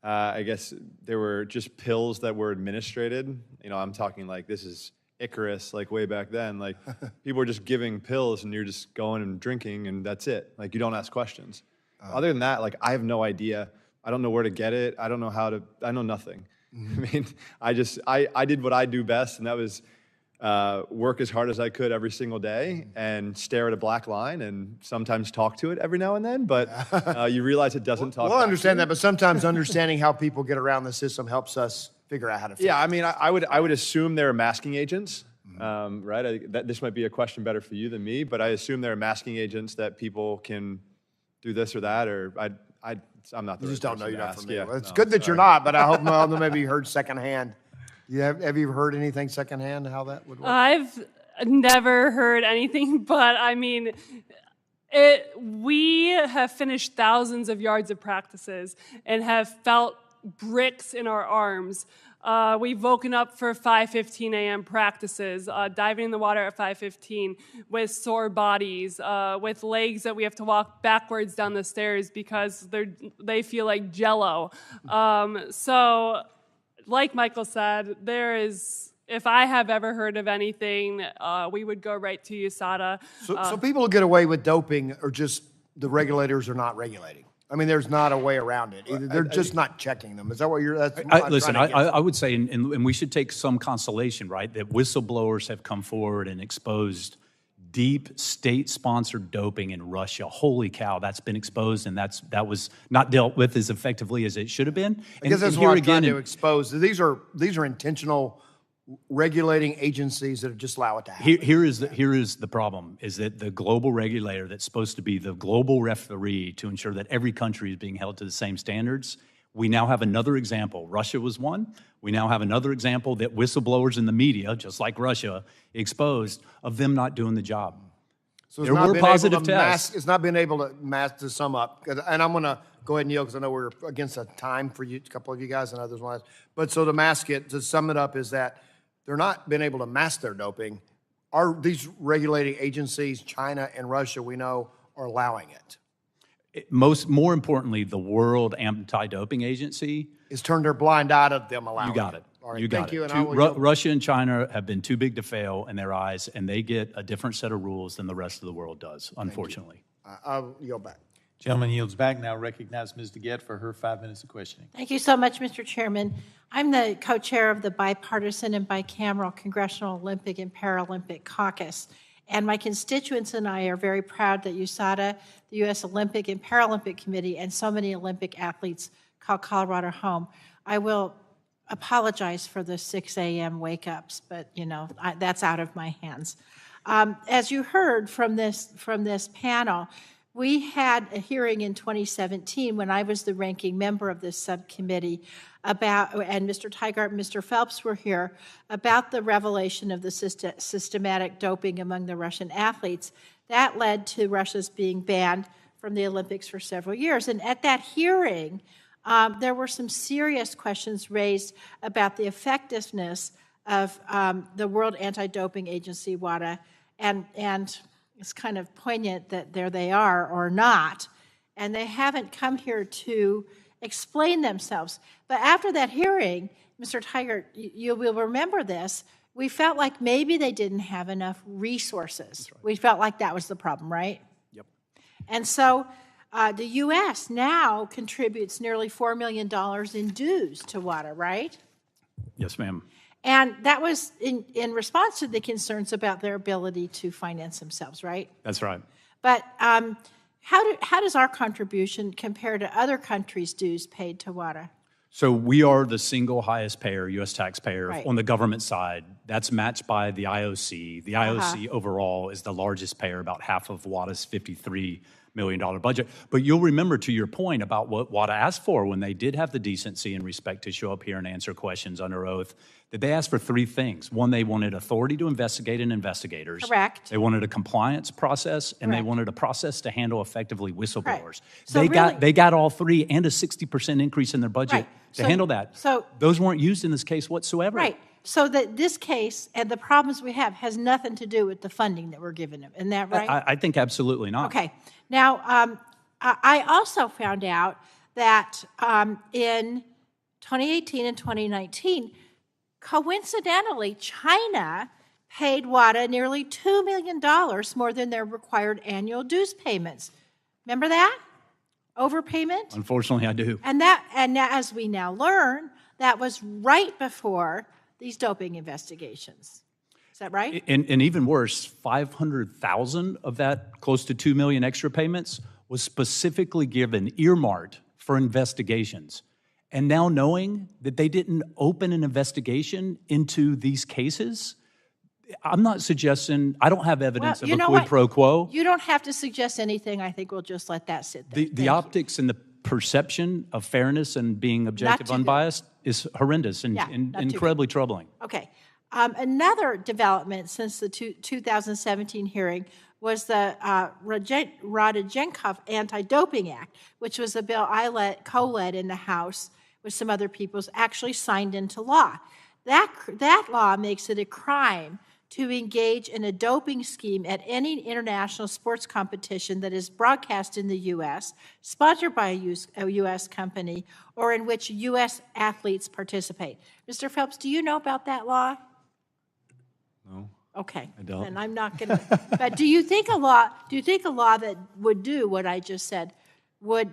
I guess there were just pills that were administered. I'm talking like this is Icarus, like way back then. Like people were just giving pills and you're just going and drinking and that's it. Like you don't ask questions. Other than that, like I have no idea. I don't know where to get it. I don't know how to, I know nothing. I mean, I did what I do best, and that was work as hard as I could every single day and stare at a black line and sometimes talk to it every now and then, but you realize it doesn't talk We'll back understand to you. that, but sometimes understanding how people get around the system helps us figure out how to fix Yeah, it. I mean, I would assume there are masking agents, right? This might be a question better for you than me, but I assume there are masking agents that people can do this or that, or I'm not the You just right don't know. person You're to not ask. familiar. Yeah, Well, it's no, good that you're sorry. not, but I hope maybe you heard secondhand. Have you heard anything secondhand how that would work? I've never heard anything, but I mean, we have finished thousands of yards of practices and have felt bricks in our arms. We've woken up for 5:15 a.m. practices, diving in the water at 5:15 with sore bodies, with legs that we have to walk backwards down the stairs because they feel like Jell-O. So, like Michael said, if I have ever heard of anything, we would go right to USADA. So people who get away with doping are just the regulators are not regulating. I mean, there's not a way around it. Either they're just not checking them. Is that what you're? That's what I'm Listen, trying to get. I would say, and we should take some consolation, right, that whistleblowers have come forward and exposed deep state-sponsored doping in Russia. Holy cow, that's been exposed, and that was not dealt with as effectively as it should have been. I guess that's what I'm trying to expose. These are intentional regulating agencies that just allow it to happen. Here is the problem, is that the global regulator that's supposed to be the global referee to ensure that every country is being held to the same standards, We now have another example. Russia was one. We now have another example that whistleblowers in the media, just like Russia, exposed of them not doing the job. So it's There not were been positive able to tests. It's not been able to sum up, and I'm going to go ahead and yield because I know we're against the time for you, a couple of you guys and others want to. But so to sum it up is that they're not been able to mask their doping. Are these regulating agencies, China and Russia, we know, are allowing it? More importantly, the World Anti-Doping Agency. It's turned their blind eye to them allowing You got it. All right, You got thank it. you, and I will yield. Russia and China have been too big to fail in their eyes, and they get a different set of rules than the rest of the world does, unfortunately. I'll yield back. Gentleman yields back. Now recognize Ms. DeGette for her 5 minutes of questioning. Thank you so much, Mr. Chairman. I'm the co-chair of the Bipartisan and Bicameral Congressional Olympic and Paralympic Caucus. And my constituents and I are very proud that USADA, the U.S. Olympic and Paralympic Committee, and so many Olympic athletes call Colorado home. I will apologize for the 6 a.m. wake-ups, but, that's out of my hands. As you heard from this panel, we had a hearing in 2017 when I was the ranking member of this subcommittee and Mr. Tygart and Mr. Phelps were here, about the revelation of the systematic doping among the Russian athletes. That led to Russia's being banned from the Olympics for several years. And at that hearing, there were some serious questions raised about the effectiveness of the World Anti-Doping Agency, WADA, and it's kind of poignant that there they are or not, and they haven't come here to explain themselves. But after that hearing, Mr. Tygart, you will remember this, we felt like maybe they didn't have enough resources. Right. We felt like that was the problem, right? Yep. And so the U.S. now contributes nearly $4 million in dues to WADA, right? Yes, ma'am. And that was in response to the concerns about their ability to finance themselves, right? That's right. But how does our contribution compare to other countries' dues paid to WADA? So we are the single highest payer, U.S. taxpayer, Right. on the government side. That's matched by the IOC. The IOC overall is the largest payer, about half of WADA's $53 million budget. But you'll remember, to your point, about what WADA asked for when they did have the decency and respect to show up here and answer questions under oath, that they asked for three things. One, they wanted authority to investigate and investigators. Correct. They wanted a compliance process, and they Correct. wanted a process to handle effectively whistleblowers. Right. So They got all three, and a 60% increase in their budget Right. to So- handle that. so- Those weren't used in this case whatsoever. Right. So that this case and the problems we have has nothing to do with the funding that we're giving them. Isn't that right? I think absolutely not. Okay. Now, I also found out that in 2018 and 2019, coincidentally, China paid WADA nearly $2 million more than their required annual dues payments. Remember that? Overpayment? Unfortunately, I do. And now, as we now learn, that was right before these doping investigations. Is that right? And even worse, 500,000 of that, close to 2 million extra payments, was specifically given, earmarked for investigations. And now knowing that they didn't open an investigation into these cases, I'm not suggesting, I don't have evidence Well, of you a know quid what? pro quo. You don't have to suggest anything. I think we'll just let that sit there. The Thank you. optics and the perception of fairness and being objective, too good. unbiased is horrendous and, Yeah, and not too good. incredibly troubling. Okay. Another development since the 2017 hearing was the Rodchenkov Anti-Doping Act, which was a bill I co-led in the House with some other people, actually signed into law. That law makes it a crime to engage in a doping scheme at any international sports competition that is broadcast in the U.S., sponsored by a U.S. company, or in which U.S. athletes participate. Mr. Phelps, do you know about that law? No. Okay. I don't. And I'm not going to. But do you think a law that would do what I just said would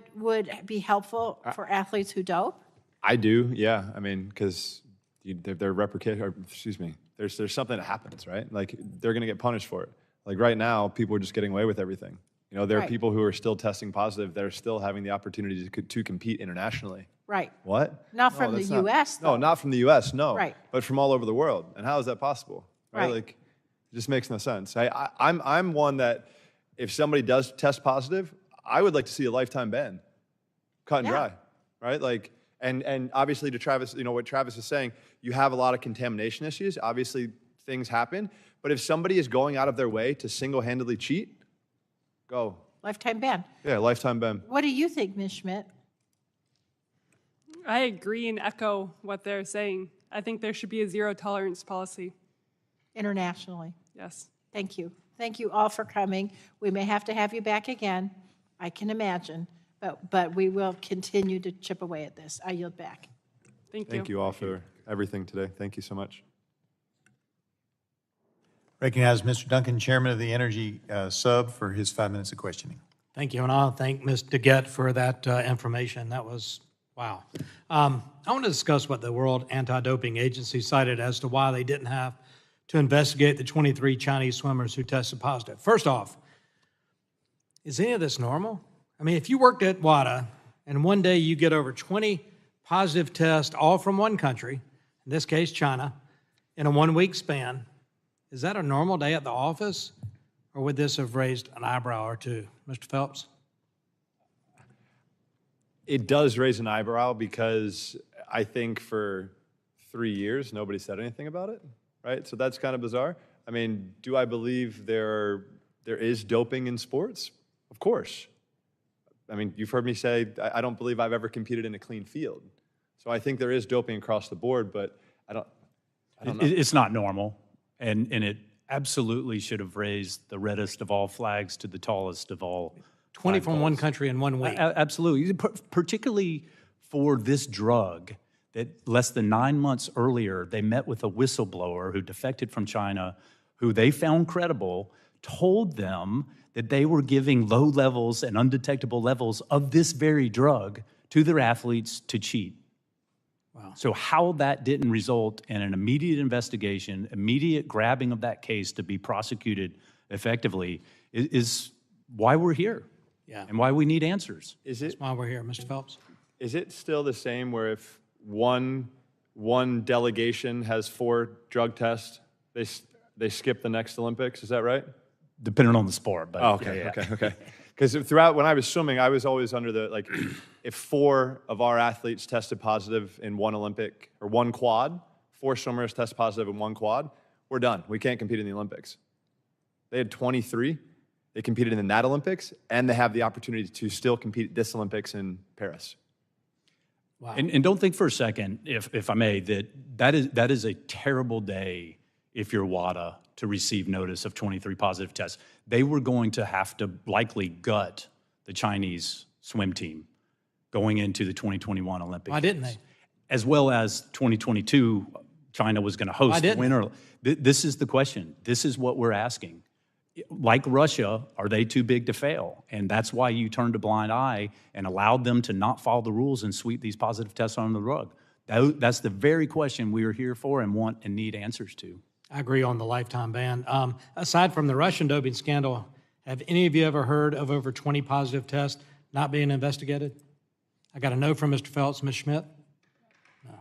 be helpful for athletes who dope? I do, yeah. I mean, because they're replicated, or excuse me, there's something that happens, right? Like, they're going to get punished for it. Like, right now, people are just getting away with everything. You know, there are Right. people who are still testing positive that are still having the opportunity to compete internationally. Right. What? Not No, from the that's not- U.S., No, though. not from the U.S., no. Right. But from all over the world. And how is that possible? Right. Like, it just makes no sense. I'm one that, if somebody does test positive, I would like to see a lifetime ban. Cut and Yeah. dry, right? Like, And obviously to Travis, what Travis is saying, you have a lot of contamination issues. Obviously things happen, but if somebody is going out of their way to single-handedly cheat, go. Lifetime ban. Yeah, lifetime ban. What do you think, Ms. Schmitt? I agree and echo what they're saying. I think there should be a zero tolerance policy. Internationally. Yes. Thank you. Thank you all for coming. We may have to have you back again, I can imagine, but we will continue to chip away at this. I yield back. Thank you. Thank you all for everything today. Thank you so much. Recognize Mr. Duncan, Chairman of the Energy Sub, for his 5 minutes of questioning. Thank you, and I'll thank Ms. Tygart for that information. That was, wow. I want to discuss what the World Anti-Doping Agency cited as to why they didn't have to investigate the 23 Chinese swimmers who tested positive. First off, is any of this normal? I mean, if you worked at WADA and one day you get over 20 positive tests, all from one country, in this case China, in a 1 week span, is that a normal day at the office, or would this have raised an eyebrow or two? Mr. Phelps? It does raise an eyebrow because I think for 3 years, nobody said anything about it, right? So that's kind of bizarre. I mean, do I believe there is doping in sports? Of course. I mean, you've heard me say, I don't believe I've ever competed in a clean field. So I think there is doping across the board, but I don't know. It's not normal, and it absolutely should have raised the reddest of all flags to the tallest of all 20 from one flagpoles. country in 1 week. Absolutely, particularly for this drug that less than 9 months earlier, they met with a whistleblower who defected from China, who they found credible, told them that they were giving low levels and undetectable levels of this very drug to their athletes to cheat. Wow. So how that didn't result in an immediate investigation, immediate grabbing of that case to be prosecuted effectively is why we're here. Yeah. And why we need answers. That's why we're here, Mr. Phelps. Is it still the same where if one delegation has 4 drug tests, they skip the next Olympics? Is that right? Depending on the sport, but Okay. Because throughout, when I was swimming, I was always under the, if 4 of our athletes tested positive in one Olympic, or one quad, 4 swimmers test positive in one quad, we're done. We can't compete in the Olympics. They had 23. They competed in that Olympics, and they have the opportunity to still compete at this Olympics in Paris. Wow. And don't think for a second, if I may, that is a terrible day if you're WADA to receive notice of 23 positive tests. They were going to have to likely gut the Chinese swim team going into the 2021 Olympics. Why didn't they? As well as 2022, China was going to host the winter. This is the question. This is what we're asking. Like Russia, are they too big to fail? And that's why you turned a blind eye and allowed them to not follow the rules and sweep these positive tests under the rug. That's the very question we are here for and want and need answers to. I agree on the lifetime ban. Aside from the Russian doping scandal, have any of you ever heard of over 20 positive tests not being investigated? I got a no from Mr. Phelps. Ms. Schmitt? No.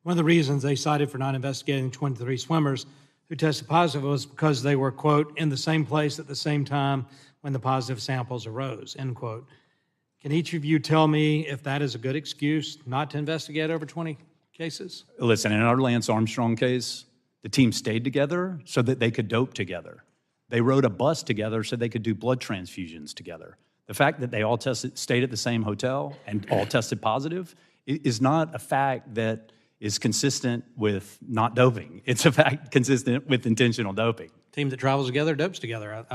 One of the reasons they cited for not investigating 23 swimmers who tested positive was because they were, quote, in the same place at the same time when the positive samples arose, end quote. Can each of you tell me if that is a good excuse not to investigate over 20 cases? Listen, in our Lance Armstrong case, the team stayed together so that they could dope together. They rode a bus together so they could do blood transfusions together. The fact that they all stayed at the same hotel and all tested positive is not a fact that is consistent with not doping. It's a fact consistent with intentional doping. Team that travels together, dopes together.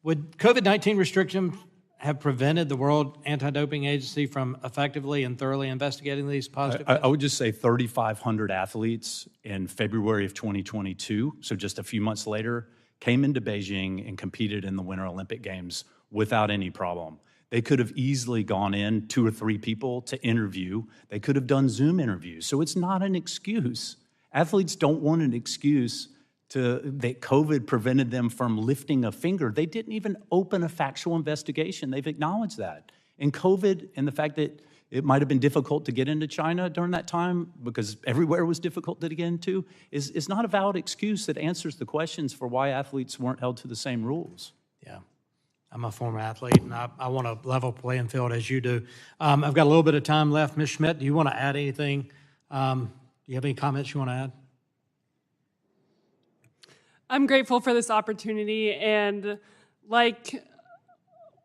Would COVID-19 restrictions have prevented the World Anti-Doping Agency from effectively and thoroughly investigating these positive tests? I would just say 3,500 athletes in February of 2022, so just a few months later, came into Beijing and competed in the Winter Olympic Games without any problem. They could have easily gone in 2 or 3 people to interview. They could have done Zoom interviews. So it's not an excuse. Athletes don't want an excuse that COVID prevented them from lifting a finger. They didn't even open a factual investigation. They've acknowledged that. And COVID and the fact that it might have been difficult to get into China during that time because everywhere was difficult to get into is not a valid excuse that answers the questions for why athletes weren't held to the same rules. Yeah. I'm a former athlete, and I want a level playing field as you do. I've got a little bit of time left. Ms. Schmitt, do you want to add anything? Do you have any comments you want to add? I'm grateful for this opportunity, and like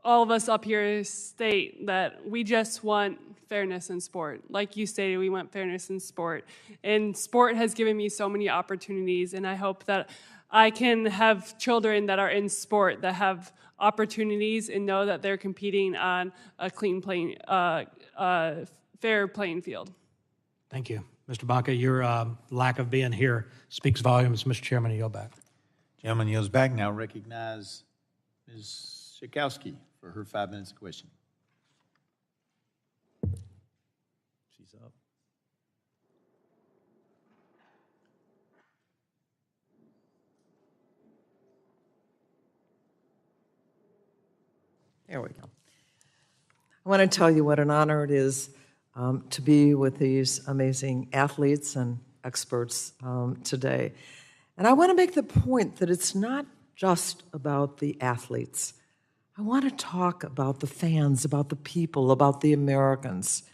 all of us up here state that we just want fairness in sport. Like you stated, we want fairness in sport. And sport has given me so many opportunities, and I hope that I can have children that are in sport that have opportunities and know that they're competing on a fair playing field. Thank you. Mr. Baca, your lack of being here speaks volumes. Mr. Chairman, I yield back. Gentleman yields back. Now recognize Ms. Schakowsky for her 5 minutes of question. She's up. There we go. I want to tell you what an honor it is to be with these amazing athletes and experts today. And I want to make the point that it's not just about the athletes. I want to talk about the fans, about the people, about the Americans.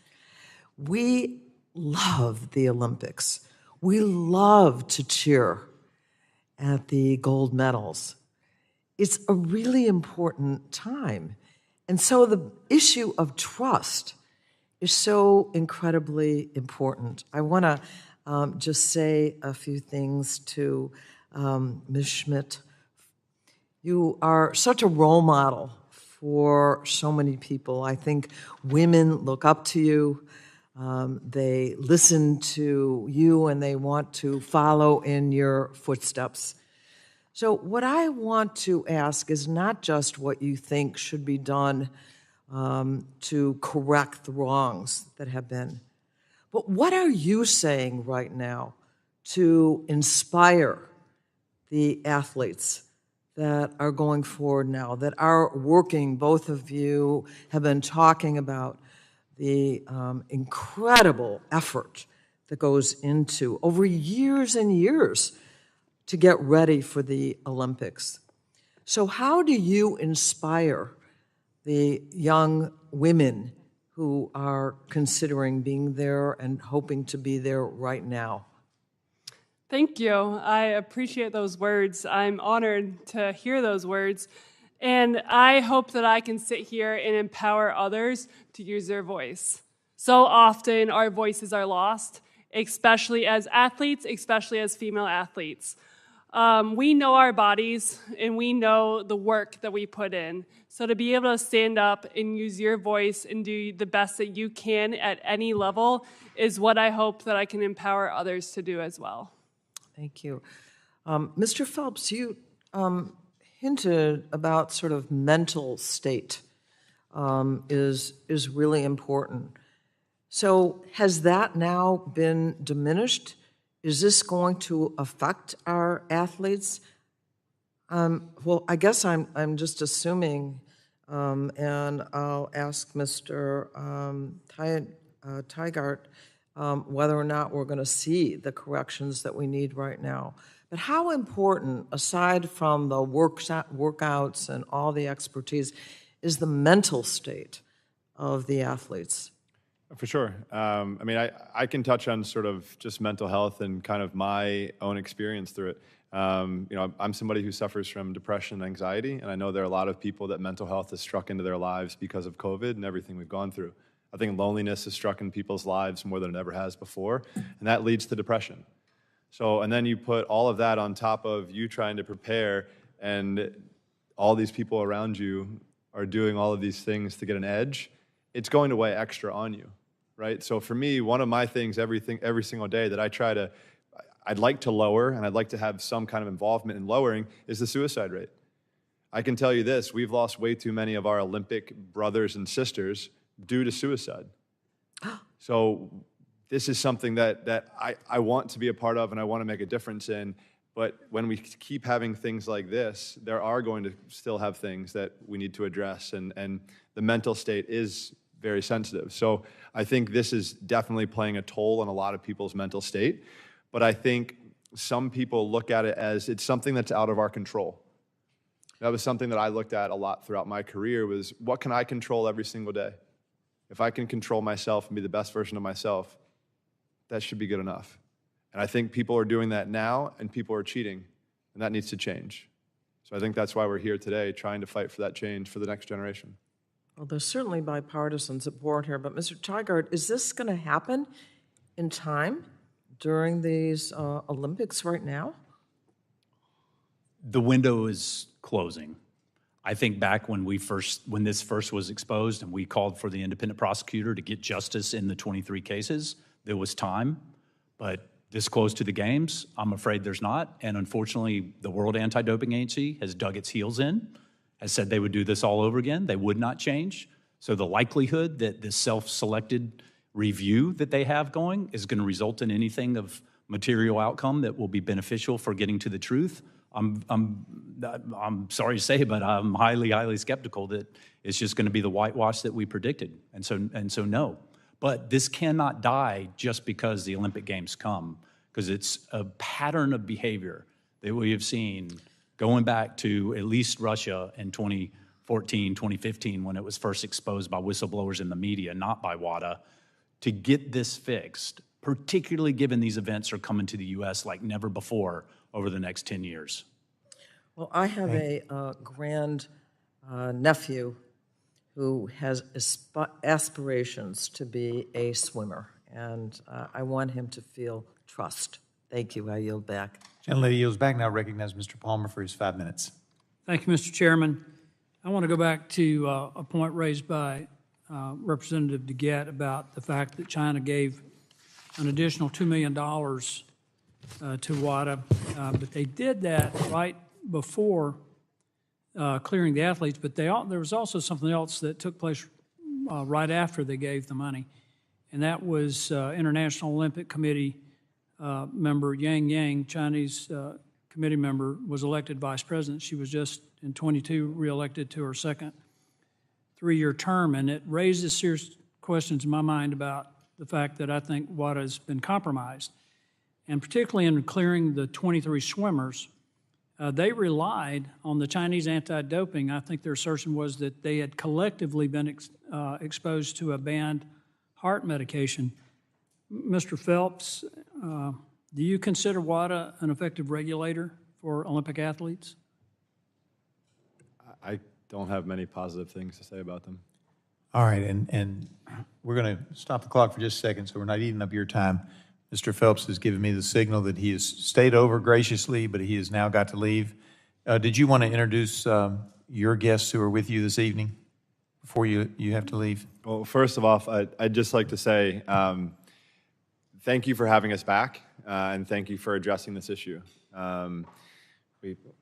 We love the Olympics. We love to cheer at the gold medals. It's a really important time. And so the issue of trust is so incredibly important. I want to just say a few things to Ms. Schmitt. You are such a role model for so many people. I think women look up to you. They listen to you and they want to follow in your footsteps. So what I want to ask is not just what you think should be done to correct the wrongs that have been, but what are you saying right now to inspire the athletes that are going forward now, that are working? Both of you have been talking about the incredible effort that goes into over years and years to get ready for the Olympics. So how do you inspire the young women who are considering being there and hoping to be there right now? Thank you. I appreciate those words. I'm honored to hear those words. And I hope that I can sit here and empower others to use their voice. So often our voices are lost, especially as athletes, especially as female athletes. We know our bodies and we know the work that we put in. So to be able to stand up and use your voice and do the best that you can at any level is what I hope that I can empower others to do as well. Thank you. Mr. Phelps, you hinted about sort of mental state is really important. So has that now been diminished? Is this going to affect our athletes? Well, I guess I'm just assuming, and I'll ask Mr. Tygart whether or not we're going to see the corrections that we need right now. But how important, aside from the workouts and all the expertise, is the mental state of the athletes? For sure. I mean, I can touch on sort of just mental health and kind of my own experience through it. You know, I'm somebody who suffers from depression and anxiety, and I know there are a lot of people that mental health has struck into their lives because of COVID and everything we've gone through. I think loneliness has struck in people's lives more than it ever has before, and that leads to depression. So, and then you put all of that on top of you trying to prepare, and all these people around you are doing all of these things to get an edge. It's going to weigh extra on you, right? So for me, one of my things every single day that I'd like to lower, and I'd like to have some kind of involvement in lowering, is the suicide rate. I can tell you this, we've lost way too many of our Olympic brothers and sisters due to suicide. So this is something that I want to be a part of and I want to make a difference in. But when we keep having things like this, there are going to still have things that we need to address, and the mental state is very sensitive. So I think this is definitely playing a toll on a lot of people's mental state. But I think some people look at it as it's something that's out of our control. That was something that I looked at a lot throughout my career was what can I control every single day? If I can control myself and be the best version of myself, that should be good enough. And I think people are doing that now, and people are cheating, and that needs to change. So I think that's why we're here today, trying to fight for that change for the next generation. Well, there's certainly bipartisan support here, but Mr. Tygart, is this going to happen in time during these Olympics right now? The window is closing. I think back when this first was exposed and we called for the independent prosecutor to get justice in the 23 cases, there was time. But this close to the games, I'm afraid there's not. And unfortunately, the World Anti-Doping Agency has dug its heels in, has said they would do this all over again. They would not change. So the likelihood that this self-selected review that they have going is going to result in anything of material outcome that will be beneficial for getting to the truth, I'm sorry to say, but I'm highly, highly skeptical that it's just going to be the whitewash that we predicted. And so no. But this cannot die just because the Olympic Games come, because it's a pattern of behavior that we have seen going back to at least Russia in 2014, 2015, when it was first exposed by whistleblowers in the media, not by WADA, to get this fixed, particularly given these events are coming to the U.S. like never before over the next 10 years. Well, I have a grand nephew who has aspirations to be a swimmer, and I want him to feel trust. Thank you. I yield back. Gentlelady yields back. Now recognize Mr. Palmer for his 5 minutes. Thank you, Mr. Chairman. I want to go back to a point raised by Representative Tygart about the fact that China gave an additional $2 million to WADA, but they did that right before clearing the athletes, but there was also something else that took place right after they gave the money, and that was International Olympic Committee member Yang Yang, Chinese committee member, was elected vice president. She was just in 22 reelected to her second three-year term, and it raises serious questions in my mind about the fact that I think WADA has been compromised, and particularly in clearing the 23 swimmers. They relied on the Chinese anti-doping. I think their assertion was that they had collectively been exposed to a banned heart medication. Mr. Phelps, do you consider WADA an effective regulator for Olympic athletes? I don't have many positive things to say about them. All right, and we're going to stop the clock for just a second, so we're not eating up your time. Mr. Phelps has given me the signal that he has stayed over graciously, but he has now got to leave. Did you want to introduce your guests who are with you this evening before you have to leave? Well, first of all, I'd just like to say thank you for having us back, and thank you for addressing this issue.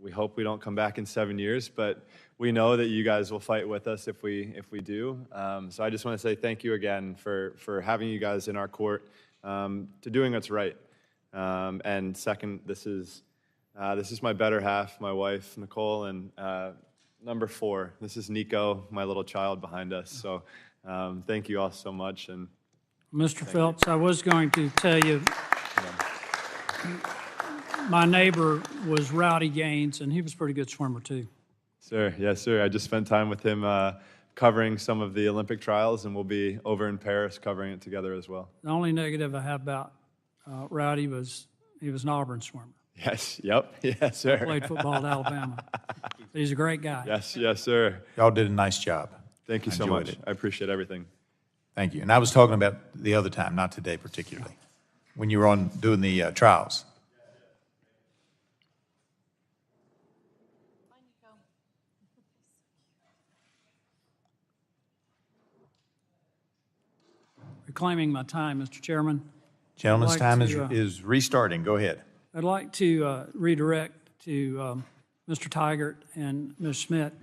We hope we don't come back in 7 years, but we know that you guys will fight with us if we do. So I just want to say thank you again for having you guys in our court, to doing what's right. And second, this is my better half, my wife, Nicole, and number 4, this is Nico, my little child behind us. So thank you all so much. And Mr. Phelps, I was going to tell you, my neighbor was Rowdy Gaines, and he was a pretty good swimmer too. Sir, yes, sir. I just spent time with him covering some of the Olympic trials, and we'll be over in Paris covering it together as well. The only negative I have about Rowdy was he was an Auburn swimmer. Yes, yep, yes, sir. Played football at Alabama. He's a great guy. Yes, yes, sir. Y'all did a nice job. Thank you so much. I appreciate everything. Thank you. And I was talking about the other time, not today particularly, when you were on doing the trials. Reclaiming my time, Mr. Chairman. Gentleman's time to, is restarting. Go ahead. I'd like to redirect to Mr. Tygart and Ms. Schmitt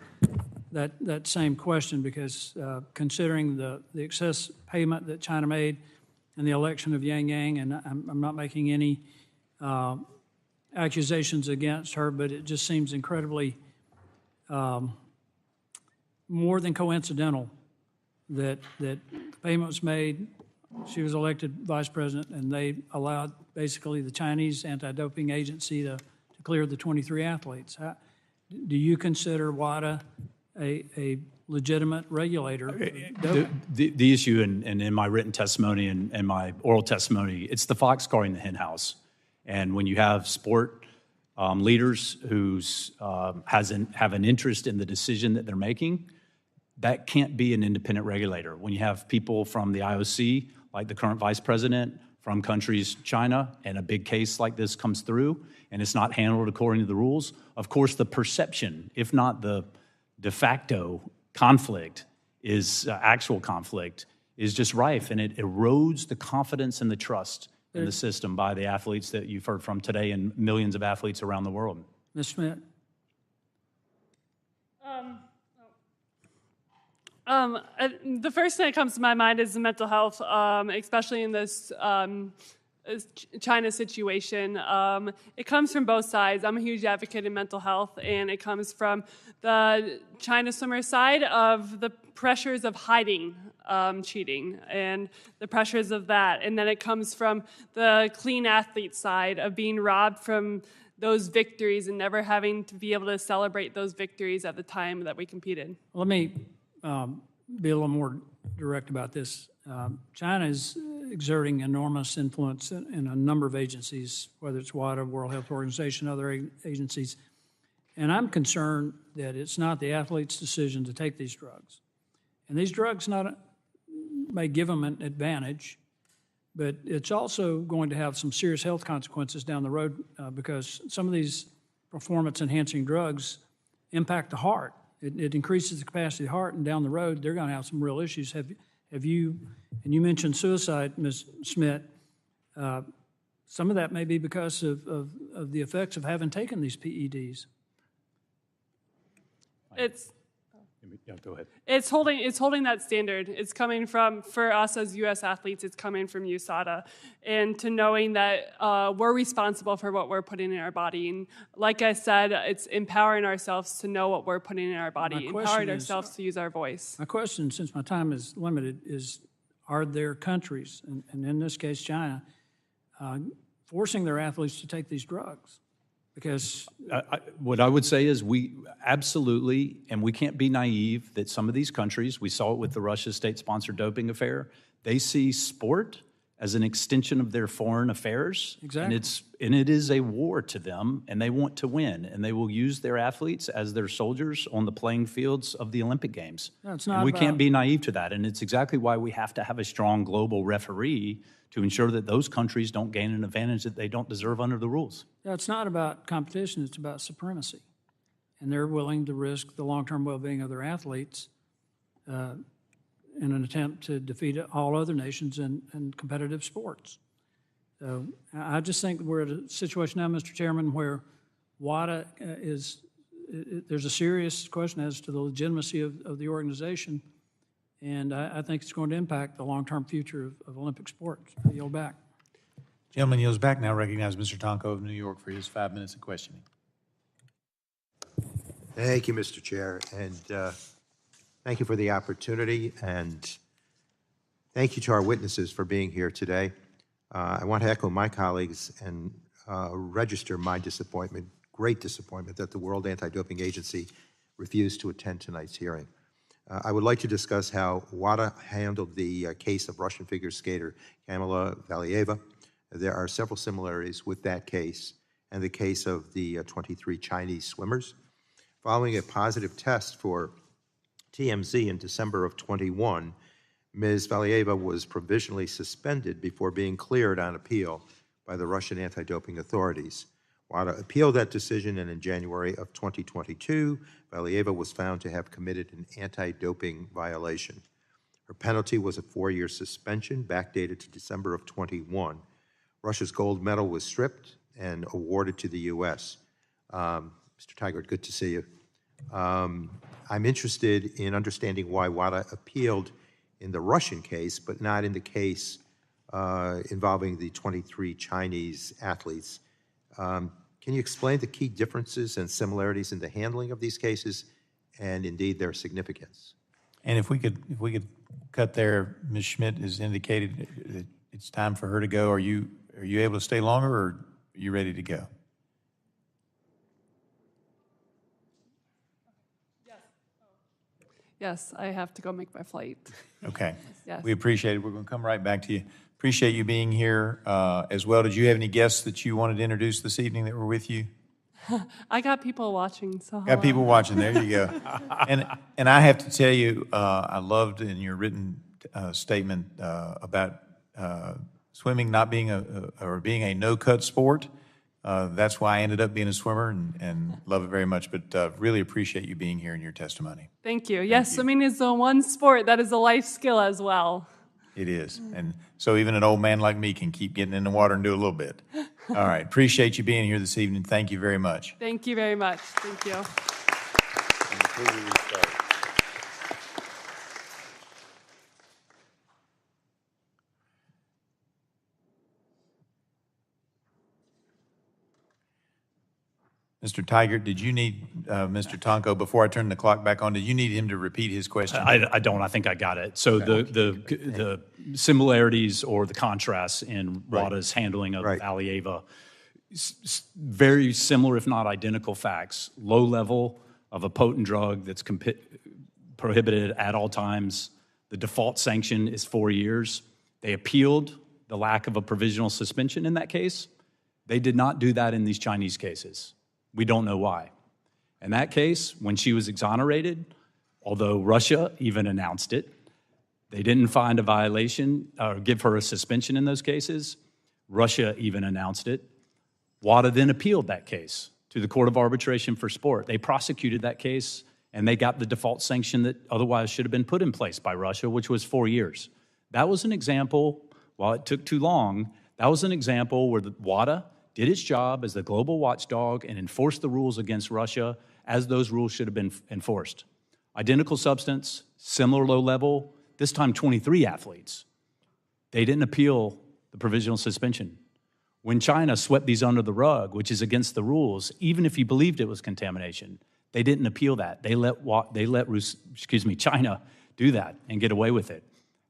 that same question, because considering the excess payment that China made in the election of Yang Yang, and I'm not making any accusations against her, but it just seems incredibly more than coincidental that the payment was made, she was elected vice president, and they allowed basically the Chinese anti-doping agency to clear the 23 athletes. do you consider WADA a legitimate regulator? The issue, and in my written testimony and my oral testimony, it's the fox guarding the hen house. And when you have sport leaders who have an interest in the decision that they're making, that can't be an independent regulator. When you have people from the IOC, like the current vice president, from countries, China, and a big case like this comes through, and it's not handled according to the rules, of course the perception, if not the de facto conflict, is actual conflict, is just rife, and it erodes the confidence and the trust in the system by the athletes that you've heard from today and millions of athletes around the world. Ms. Schmitt? The first thing that comes to my mind is the mental health, especially in this China situation. It comes from both sides. I'm a huge advocate in mental health, and it comes from the China swimmer side of the pressures of hiding cheating and the pressures of that. And then it comes from the clean athlete side of being robbed from those victories and never having to be able to celebrate those victories at the time that we competed. Let me be a little more direct about this. China is exerting enormous influence in a number of agencies, whether it's WADA, World Health Organization, other agencies. And I'm concerned that it's not the athlete's decision to take these drugs. And these drugs may give them an advantage, but it's also going to have some serious health consequences down the road because some of these performance-enhancing drugs impact the heart. It increases the capacity of the heart, and down the road, they're going to have some real issues. Have you, and you mentioned suicide, Ms. Schmitt, some of that may be because of the effects of having taken these PEDs. Yeah, go ahead. It's holding that standard. It's coming from, for us as U.S. athletes, it's coming from USADA, and to knowing that we're responsible for what we're putting in our body. And like I said, it's empowering ourselves to know what we're putting in our body, empowering ourselves to use our voice. My question, since my time is limited, is are there countries, and in this case China, forcing their athletes to take these drugs? Because what I would say is we absolutely, and we can't be naive that some of these countries, we saw it with the Russia state-sponsored doping affair, they see sport as an extension of their foreign affairs. Exactly. And it is a war to them, and they want to win, and they will use their athletes as their soldiers on the playing fields of the Olympic Games. No, it's not and we about- can't be naive to that, and it's exactly why we have to have a strong global referee to ensure that those countries don't gain an advantage that they don't deserve under the rules. Yeah, it's not about competition, it's about supremacy. And they're willing to risk the long-term well-being of their athletes in an attempt to defeat all other nations in competitive sports. So I just think we're at a situation now, Mr. Chairman, where WADA there's a serious question as to the legitimacy of the organization, and I think it's going to impact the long-term future of Olympic sports. I yield back. Gentleman yields back. Now recognize Mr. Tonko of New York for his 5 minutes of questioning. Thank you, Mr. Chair, and thank you for the opportunity, and thank you to our witnesses for being here today. I want to echo my colleagues and register my disappointment, great disappointment, that the World Anti-Doping Agency refused to attend tonight's hearing. I would like to discuss how WADA handled the case of Russian figure skater Kamila Valieva. There are several similarities with that case and the case of the 23 Chinese swimmers. Following a positive test for TMZ in December of 21, Ms. Valieva was provisionally suspended before being cleared on appeal by the Russian anti-doping authorities. WADA appealed that decision, and in January of 2022, Valieva was found to have committed an anti-doping violation. Her penalty was a 4-year suspension, backdated to December of 21. Russia's gold medal was stripped and awarded to the U.S. Mr. Tygart, good to see you. I'm interested in understanding why WADA appealed in the Russian case, but not in the case involving the 23 Chinese athletes. Can you explain the key differences and similarities in the handling of these cases and indeed their significance? And if we could cut there, Ms. Schmitt has indicated that it's time for her to go. Are you able to stay longer, or are you ready to go? Yes, I have to go make my flight. Okay. Yes. We appreciate it. We're going to come right back to you. Appreciate you being here as well. Did you have any guests that you wanted to introduce this evening that were with you? I got people watching, so Got hello. people watching. There you go. And I have to tell you, I loved in your written statement about swimming not being or being a no-cut sport. That's why I ended up being a swimmer and love it very much. But really appreciate you being here and your testimony. Thank you. Yes, swimming is the one sport that is a life skill as well. It is. And so even an old man like me can keep getting in the water and do a little bit. All right. Appreciate you being here this evening. Thank you very much. Thank you very much. Thank you. Mr. Tygart, did you need Mr. Tonko, before I turn the clock back on, did you need him to repeat his question? I don't. I think I got it. So the similarities or the contrasts in WADA's handling of Valieva, very similar, if not identical facts. Low level of a potent drug that's prohibited at all times. The default sanction is 4 years. They appealed the lack of a provisional suspension in that case. They did not do that in these Chinese cases. We don't know why. In that case, when she was exonerated, although Russia even announced it, they didn't find a violation or give her a suspension in those cases. Russia even announced it. WADA then appealed that case to the Court of Arbitration for Sport. They prosecuted that case, and they got the default sanction that otherwise should have been put in place by Russia, which was 4 years. That was an example, while it took too long, that was an example where the WADA did its job as the global watchdog and enforced the rules against Russia as those rules should have been enforced. Identical substance, similar low level, this time 23 athletes. They didn't appeal the provisional suspension. When China swept these under the rug, which is against the rules, even if you believed it was contamination, they didn't appeal that. They let China do that and get away with it.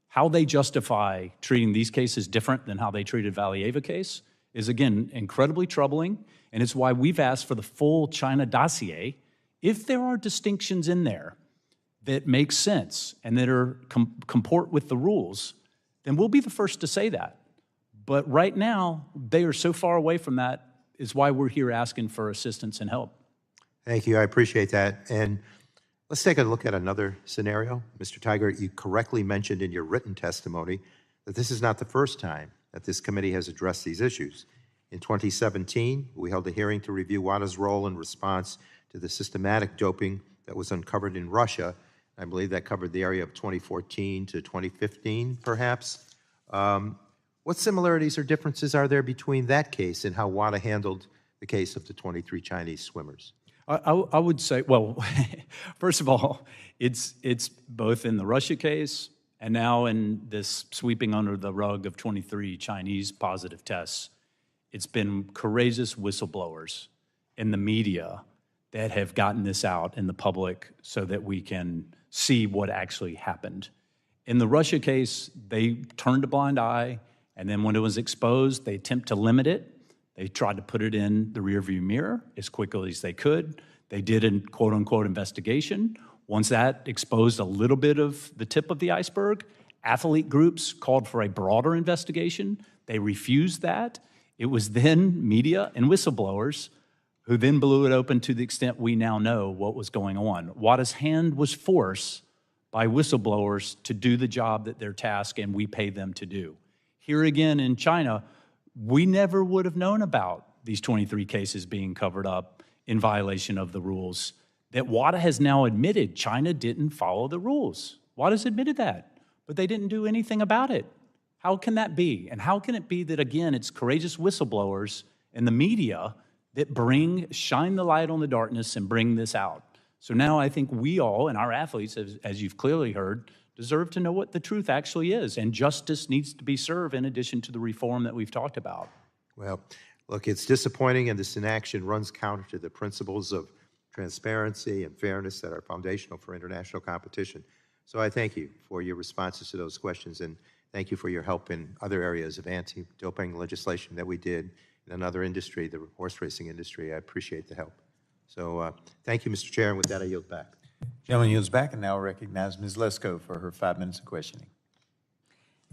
How they justify treating these cases different than how they treated Valieva case is, again, incredibly troubling, and it's why we've asked for the full China dossier. If there are distinctions in there that make sense and that are comport with the rules, then we'll be the first to say that. But right now, they are so far away from that, is why we're here asking for assistance and help. Thank you. I appreciate that. And let's take a look at another scenario. Mr. Tygart, you correctly mentioned in your written testimony that this is not the first time that this committee has addressed these issues. In 2017, we held a hearing to review WADA's role in response to the systematic doping that was uncovered in Russia. I believe that covered the area of 2014 to 2015, perhaps. What similarities or differences are there between that case and how WADA handled the case of the 23 Chinese swimmers? I would say, well, first of all, it's both in the Russia case and now in this sweeping under the rug of 23 Chinese positive tests. It's been courageous whistleblowers in the media that have gotten this out in the public so that we can see what actually happened. In the Russia case, they turned a blind eye, and then when it was exposed, they attempted to limit it. They tried to put it in the rearview mirror as quickly as they could. They did a quote-unquote investigation. Once that exposed a little bit of the tip of the iceberg, athlete groups called for a broader investigation. They refused that. It was then media and whistleblowers who then blew it open to the extent we now know what was going on. WADA's hand was forced by whistleblowers to do the job that they're tasked and we pay them to do. Here again in China, we never would have known about these 23 cases being covered up in violation of the rules that WADA has now admitted China didn't follow the rules. WADA's admitted that, but they didn't do anything about it. How can that be? And how can it be that, again, it's courageous whistleblowers and the media that shine the light on the darkness and bring this out? So now I think we all, and our athletes, as you've clearly heard, deserve to know what the truth actually is, and justice needs to be served in addition to the reform that we've talked about. Well, look, it's disappointing, and this inaction runs counter to the principles of transparency and fairness that are foundational for international competition. So I thank you for your responses to those questions, and thank you for your help in other areas of anti-doping legislation that we did in another industry, the horse racing industry. I appreciate the help. So thank you, Mr. Chair, and with that, I yield back. Gentleman yields back and now recognize Ms. Lesko for her 5 minutes of questioning.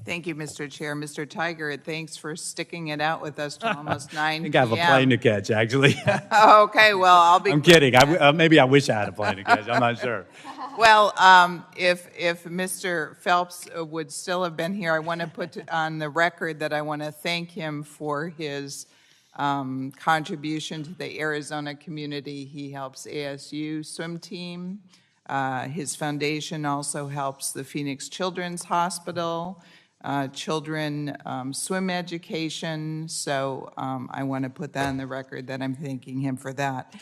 Thank you, Mr. Chair. Mr. Tygart, thanks for sticking it out with us till almost 9 I think I have a plane to catch, actually. Okay, well, I'll be. I'm kidding. Maybe I wish I had a plane to catch. I'm not sure. Well, if Mr. Phelps would still have been here, I want to put on the record that I want to thank him for his contribution to the Arizona community. He helps ASU swim team. His foundation also helps the Phoenix Children's Hospital, children swim education. So I want to put that on the record that I'm thanking him for that.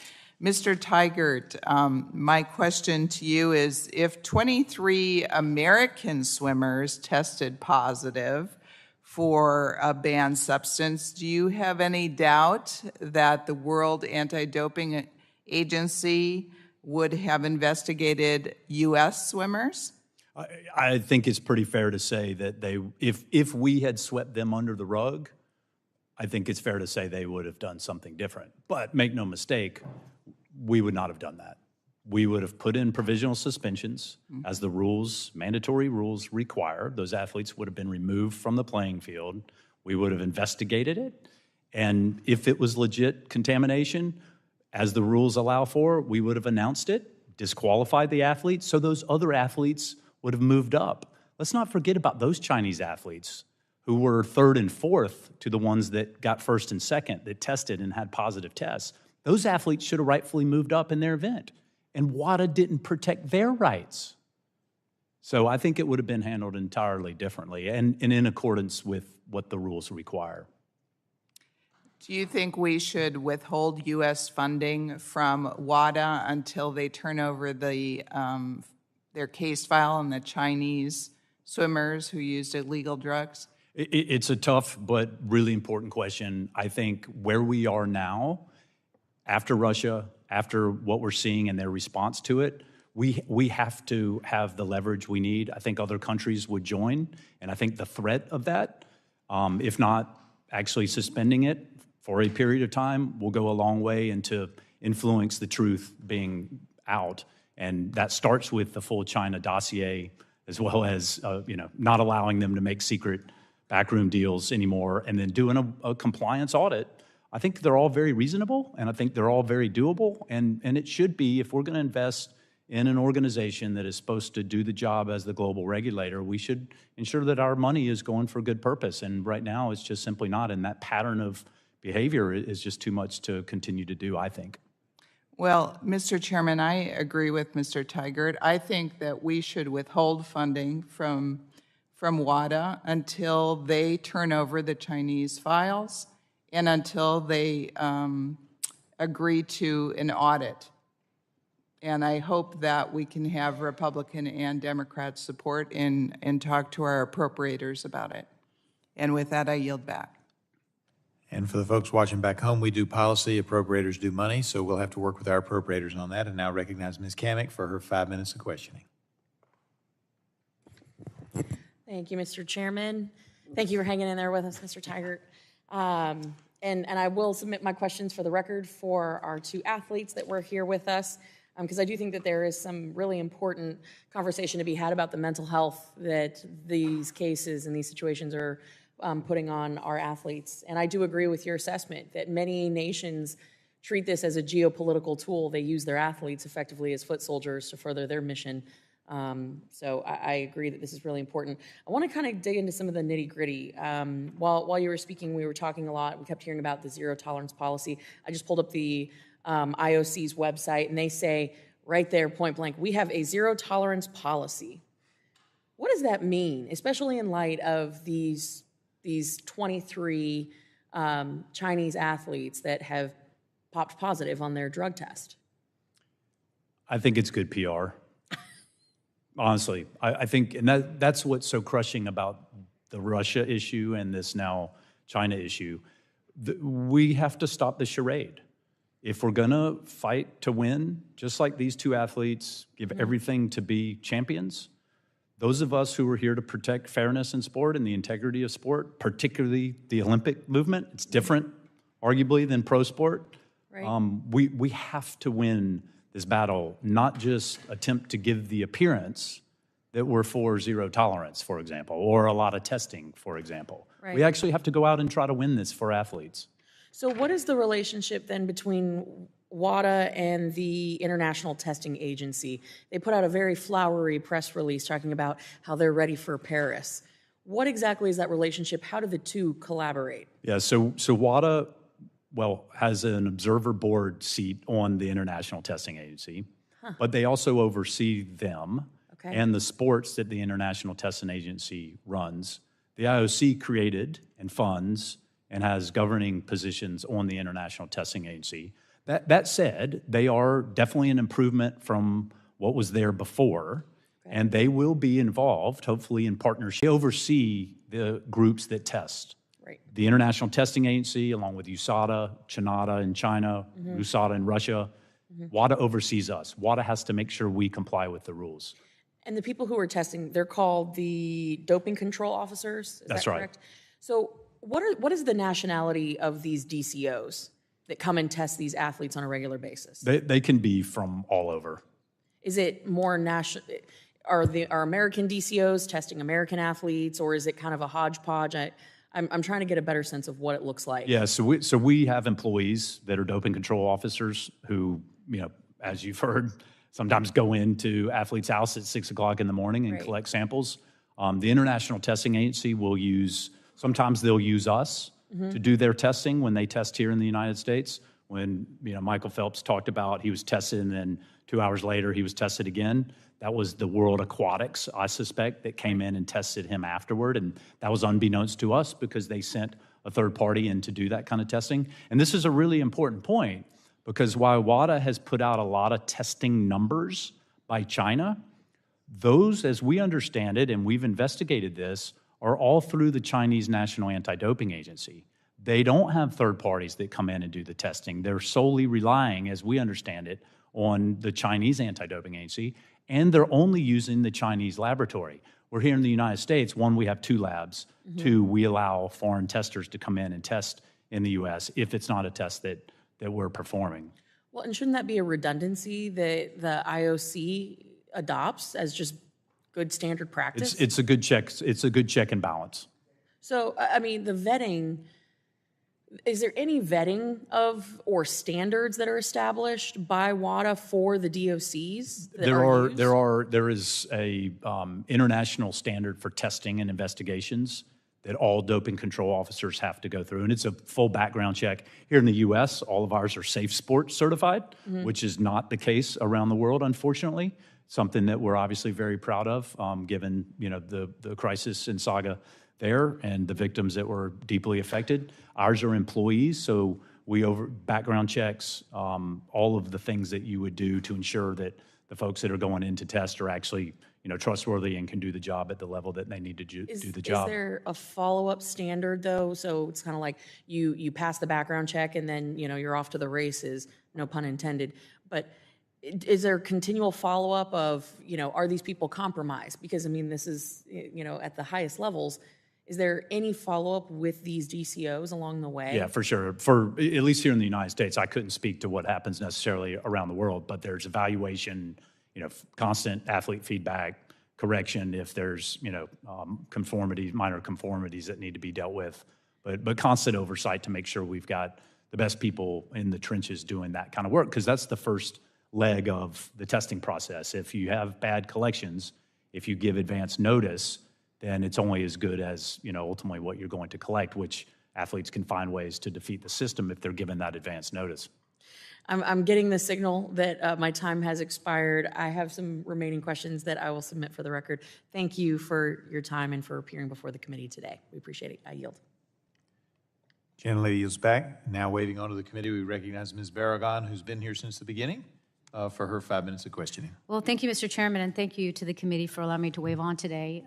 Mr. Tygart, my question to you is, if 23 American swimmers tested positive for a banned substance, do you have any doubt that the World Anti-Doping Agency would have investigated U.S. swimmers? I think it's pretty fair to say that if we had swept them under the rug, I think it's fair to say they would have done something different. But make no mistake, we would not have done that. We would have put in provisional suspensions as the rules, mandatory rules require. Those athletes would have been removed from the playing field. We would have investigated it. And if it was legit contamination, as the rules allow for, we would have announced it, disqualified the athletes, so those other athletes would have moved up. Let's not forget about those Chinese athletes who were third and fourth to the ones that got first and second, that tested and had positive tests. Those athletes should have rightfully moved up in their event, and WADA didn't protect their rights. So I think it would have been handled entirely differently and in accordance with what the rules require. Do you think we should withhold U.S. funding from WADA until they turn over their case file on the Chinese swimmers who used illegal drugs? It's a tough but really important question. I think where we are now, after Russia, after what we're seeing and their response to it, we have to have the leverage we need. I think other countries would join, and I think the threat of that, if not actually suspending it for a period of time, will go a long way into influence the truth being out. And that starts with the full China dossier, as well as not allowing them to make secret backroom deals anymore, and then doing a compliance audit. I think they're all very reasonable, and I think they're all very doable, and it should be, if we're going to invest in an organization that is supposed to do the job as the global regulator, we should ensure that our money is going for a good purpose, and right now it's just simply not, and that pattern of behavior is just too much to continue to do, I think. Well, Mr. Chairman, I agree with Mr. Tygart. I think that we should withhold funding from WADA until they turn over the Chinese files and until they agree to an audit. And I hope that we can have Republican and Democrat support and talk to our appropriators about it. And with that, I yield back. And for the folks watching back home, we do policy, appropriators do money, so we'll have to work with our appropriators on that. And now recognize Ms. Kamick for her 5 minutes of questioning. Thank you, Mr. Chairman. Thank you for hanging in there with us, Mr. Tygart. And I will submit my questions for the record for our two athletes that were here with us, because I do think that there is some really important conversation to be had about the mental health that these cases and these situations are putting on our athletes. And I do agree with your assessment that many nations treat this as a geopolitical tool. They use their athletes effectively as foot soldiers to further their mission. So I agree that this is really important. I want to kind of dig into some of the nitty gritty. While you were speaking, we were talking a lot. We kept hearing about the zero tolerance policy. I just pulled up the IOC's website, and they say right there, point blank, we have a zero tolerance policy. What does that mean, especially in light of these 23 Chinese athletes that have popped positive on their drug test? I think it's good PR. Honestly, I think, and that's what's so crushing about the Russia issue and this now China issue. We have to stop the charade. If we're gonna fight to win, just like these two athletes give everything to be champions, those of us who are here to protect fairness in sport and the integrity of sport, particularly the Olympic movement, it's different, arguably, than pro sport. Right. We have to win this battle, not just attempt to give the appearance that we're for zero tolerance, for example, or a lot of testing, for example. Right. We actually have to go out and try to win this for athletes. So what is the relationship then between WADA and the International Testing Agency? They put out a very flowery press release talking about how they're ready for Paris. What exactly is that relationship? How do the two collaborate? Yeah, so WADA, has an observer board seat on the International Testing Agency, but they also oversee them and the sports that the International Testing Agency runs. The IOC created and funds and has governing positions on the International Testing Agency. That said, they are definitely an improvement from what was there before, and they will be involved, hopefully in partnership. They oversee the groups that test. Right. The International Testing Agency, along with USADA, CHINATA in China, USADA in Russia, WADA oversees us. WADA has to make sure we comply with the rules. And the people who are testing, they're called the doping control officers, is That's that right. correct? So what is the nationality of these DCOs that come and test these athletes on a regular basis? They can be from all over. Is it more national? Are American DCOs testing American athletes, or is it kind of a hodgepodge? I'm trying to get a better sense of what it looks like. Yeah, so we have employees that are doping control officers who, as you've heard, sometimes go into athletes' house at 6 o'clock in the morning and collect samples. The International Testing Agency sometimes they'll use us to do their testing when they test here in the United States. When Michael Phelps talked about he was tested and then 2 hours later he was tested again, that was the World Aquatics, I suspect, that came in and tested him afterward. And that was unbeknownst to us because they sent a third party in to do that kind of testing. And this is a really important point because while WADA has put out a lot of testing numbers by China, those, as we understand it, and we've investigated this, are all through the Chinese National Anti-Doping Agency. They don't have third parties that come in and do the testing. They're solely relying, as we understand it, on the Chinese Anti-Doping Agency, and they're only using the Chinese laboratory. We're here in the United States, one, we have 2 labs. 2, we allow foreign testers to come in and test in the U.S. if it's not a test that we're performing. Well, and shouldn't that be a redundancy that the IOC adopts as just good standard practice? It's a good check. It's a good check and balance. So, I mean, the vetting, is there any vetting of or standards that are established by WADA for the DOCs? There is a international standard for testing and investigations that all doping control officers have to go through, and it's a full background check. Here in the U.S., all of ours are Safe Sports certified, which is not the case around the world, unfortunately. Something that we're obviously very proud of, given the crisis and saga there and the victims that were deeply affected. Ours are employees, so we background checks, all of the things that you would do to ensure that the folks that are going in to test are actually trustworthy and can do the job at the level that they need to do the job. Is there a follow-up standard, though? So it's kind of like you pass the background check and then you're off to the races, no pun intended. But is there continual follow-up of, are these people compromised? Because, I mean, this is, at the highest levels. Is there any follow-up with these DCOs along the way? Yeah, for sure. For at least here in the United States, I couldn't speak to what happens necessarily around the world, but there's evaluation, constant athlete feedback, correction if there's, minor conformities that need to be dealt with, but constant oversight to make sure we've got the best people in the trenches doing that kind of work, because that's the first leg of the testing process. If you have bad collections, if you give advance notice, then it's only as good as, ultimately what you're going to collect, which athletes can find ways to defeat the system if they're given that advance notice. I'm getting the signal that my time has expired. I have some remaining questions that I will submit for the record. Thank you for your time and for appearing before the committee today. We appreciate it. I yield. Gentlelady yields back. Now waiting on to the committee, we recognize Ms. Barragan, who's been here since the beginning, for her 5 minutes of questioning. Well, thank you, Mr. Chairman, and thank you to the committee for allowing me to wave on today.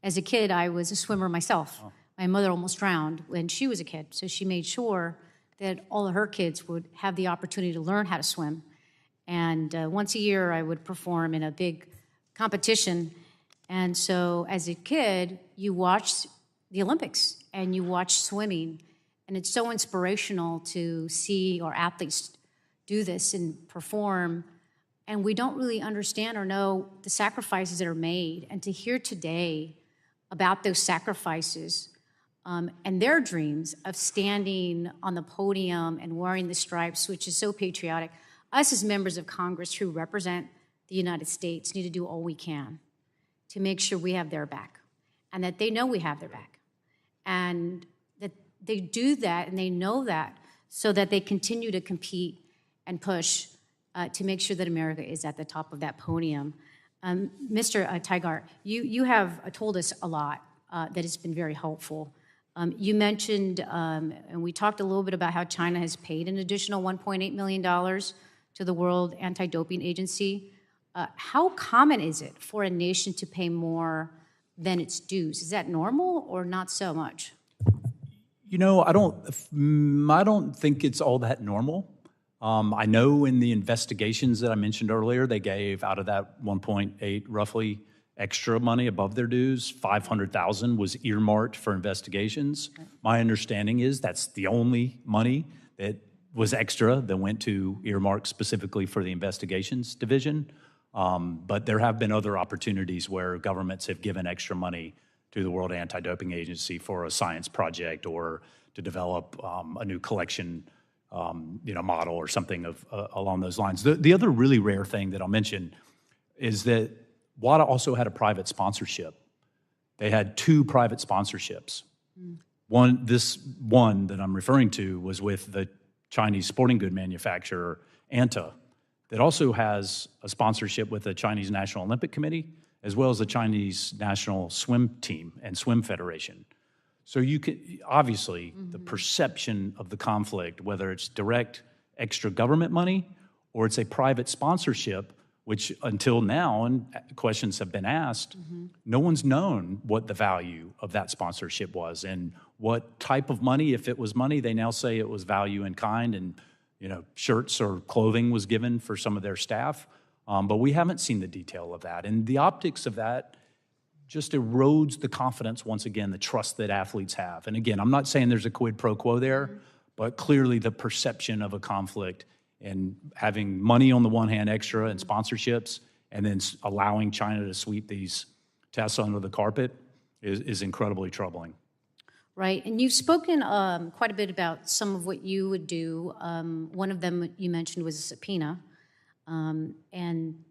As a kid, I was a swimmer myself. My mother almost drowned when she was a kid, so she made sure that all of her kids would have the opportunity to learn how to swim. And once a year, I would perform in a big competition. And so as a kid, you watch the Olympics and you watch swimming, and it's so inspirational to see our athletes do this and perform and we don't really understand or know the sacrifices that are made. And to hear today about those sacrifices and their dreams of standing on the podium and wearing the stripes, which is so patriotic, us as members of Congress who represent the United States need to do all we can to make sure we have their back and that they know we have their back. And that they do that and they know that so that they continue to compete and push to make sure that America is at the top of that podium. Mr. Tygart, you have told us a lot that has been very helpful. You mentioned, and we talked a little bit about how China has paid an additional $1.8 million to the World Anti-Doping Agency. How common is it for a nation to pay more than its dues? Is that normal or not so much? You know, I don't think it's all that normal. I know in the investigations that I mentioned earlier, they gave out of that 1.8 roughly extra money above their dues, 500,000 was earmarked for investigations. My understanding is that's the only money that was extra that went to earmark specifically for the investigations division. But there have been other opportunities where governments have given extra money to the World Anti-Doping Agency for a science project or to develop a new collection model or something along those lines. The other really rare thing that I'll mention is that WADA also had a private sponsorship. They had 2 private sponsorships. This one that I'm referring to was with the Chinese sporting good manufacturer, Anta, that also has a sponsorship with the Chinese National Olympic Committee, as well as the Chinese National Swim Team and Swim Federation. So you can, obviously, the perception of the conflict, whether it's direct extra government money or it's a private sponsorship, which until now, and questions have been asked, no one's known what the value of that sponsorship was and what type of money, if it was money, they now say it was value in kind and shirts or clothing was given for some of their staff. But we haven't seen the detail of that. And the optics of that just erodes the confidence, once again, the trust that athletes have. And again, I'm not saying there's a quid pro quo there, but clearly the perception of a conflict and having money on the one hand extra and sponsorships and then allowing China to sweep these tests under the carpet is incredibly troubling. Right, and you've spoken quite a bit about some of what you would do. One of them you mentioned was a subpoena. And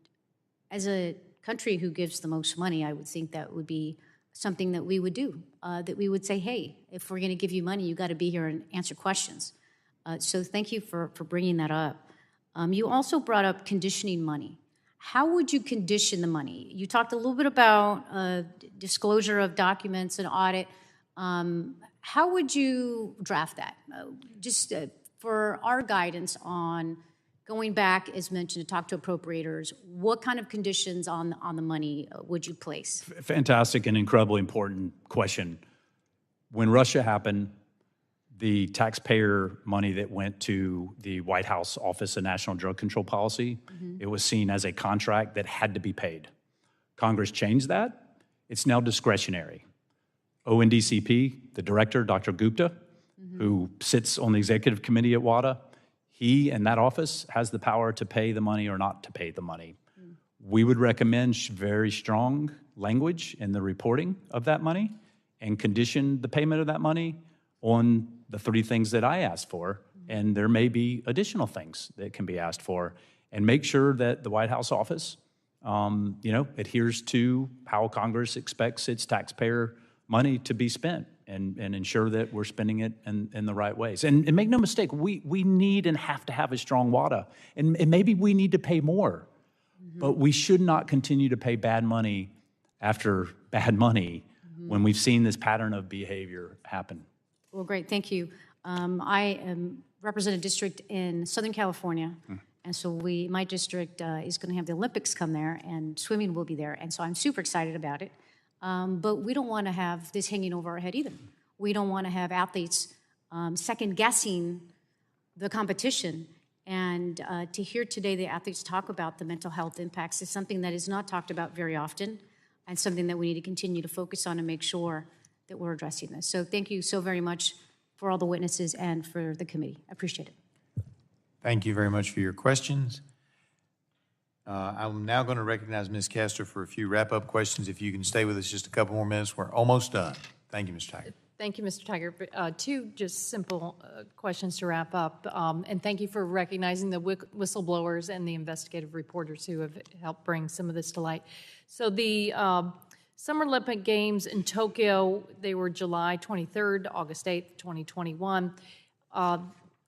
as a country who gives the most money, I would think that would be something that we would do, that we would say, hey, if we're going to give you money, you got to be here and answer questions. So thank you for bringing that up. You also brought up conditioning money. How would you condition the money? You talked a little bit about disclosure of documents and audit. How would you draft that? Just for our guidance on going back, as mentioned, to talk to appropriators, what kind of conditions on the money would you place? Fantastic and incredibly important question. When Russia happened, the taxpayer money that went to the White House Office of National Drug Control Policy, it was seen as a contract that had to be paid. Congress changed that. It's now discretionary. ONDCP, the director, Dr. Gupta, who sits on the executive committee at WADA, he and that office has the power to pay the money or not to pay the money. We would recommend very strong language in the reporting of that money and condition the payment of that money on the 3 things that I asked for, and there may be additional things that can be asked for, and make sure that the White House office, adheres to how Congress expects its taxpayer money to be spent and ensure that we're spending it in the right ways. And make no mistake, we need and have to have a strong WADA, and maybe we need to pay more, but we should not continue to pay bad money after bad money when we've seen this pattern of behavior happen. Well, great, thank you. I represent a district in Southern California, and so my district is going to have the Olympics come there, and swimming will be there, and so I'm super excited about it. But we don't want to have this hanging over our head either. We don't want to have athletes second-guessing the competition. And to hear today the athletes talk about the mental health impacts is something that is not talked about very often and something that we need to continue to focus on and make sure that we're addressing this. So thank you so very much for all the witnesses and for the committee. I appreciate it. Thank you very much for your questions. I'm now going to recognize Ms. Castor for a few wrap-up questions. If you can stay with us just a couple more minutes, we're almost done. Thank you, Mr. Tygart. Thank you, Mr. Tygart. Two just simple questions to wrap up. And thank you for recognizing the whistleblowers and the investigative reporters who have helped bring some of this to light. So the Summer Olympic Games in Tokyo, they were July 23rd, August 8th, 2021.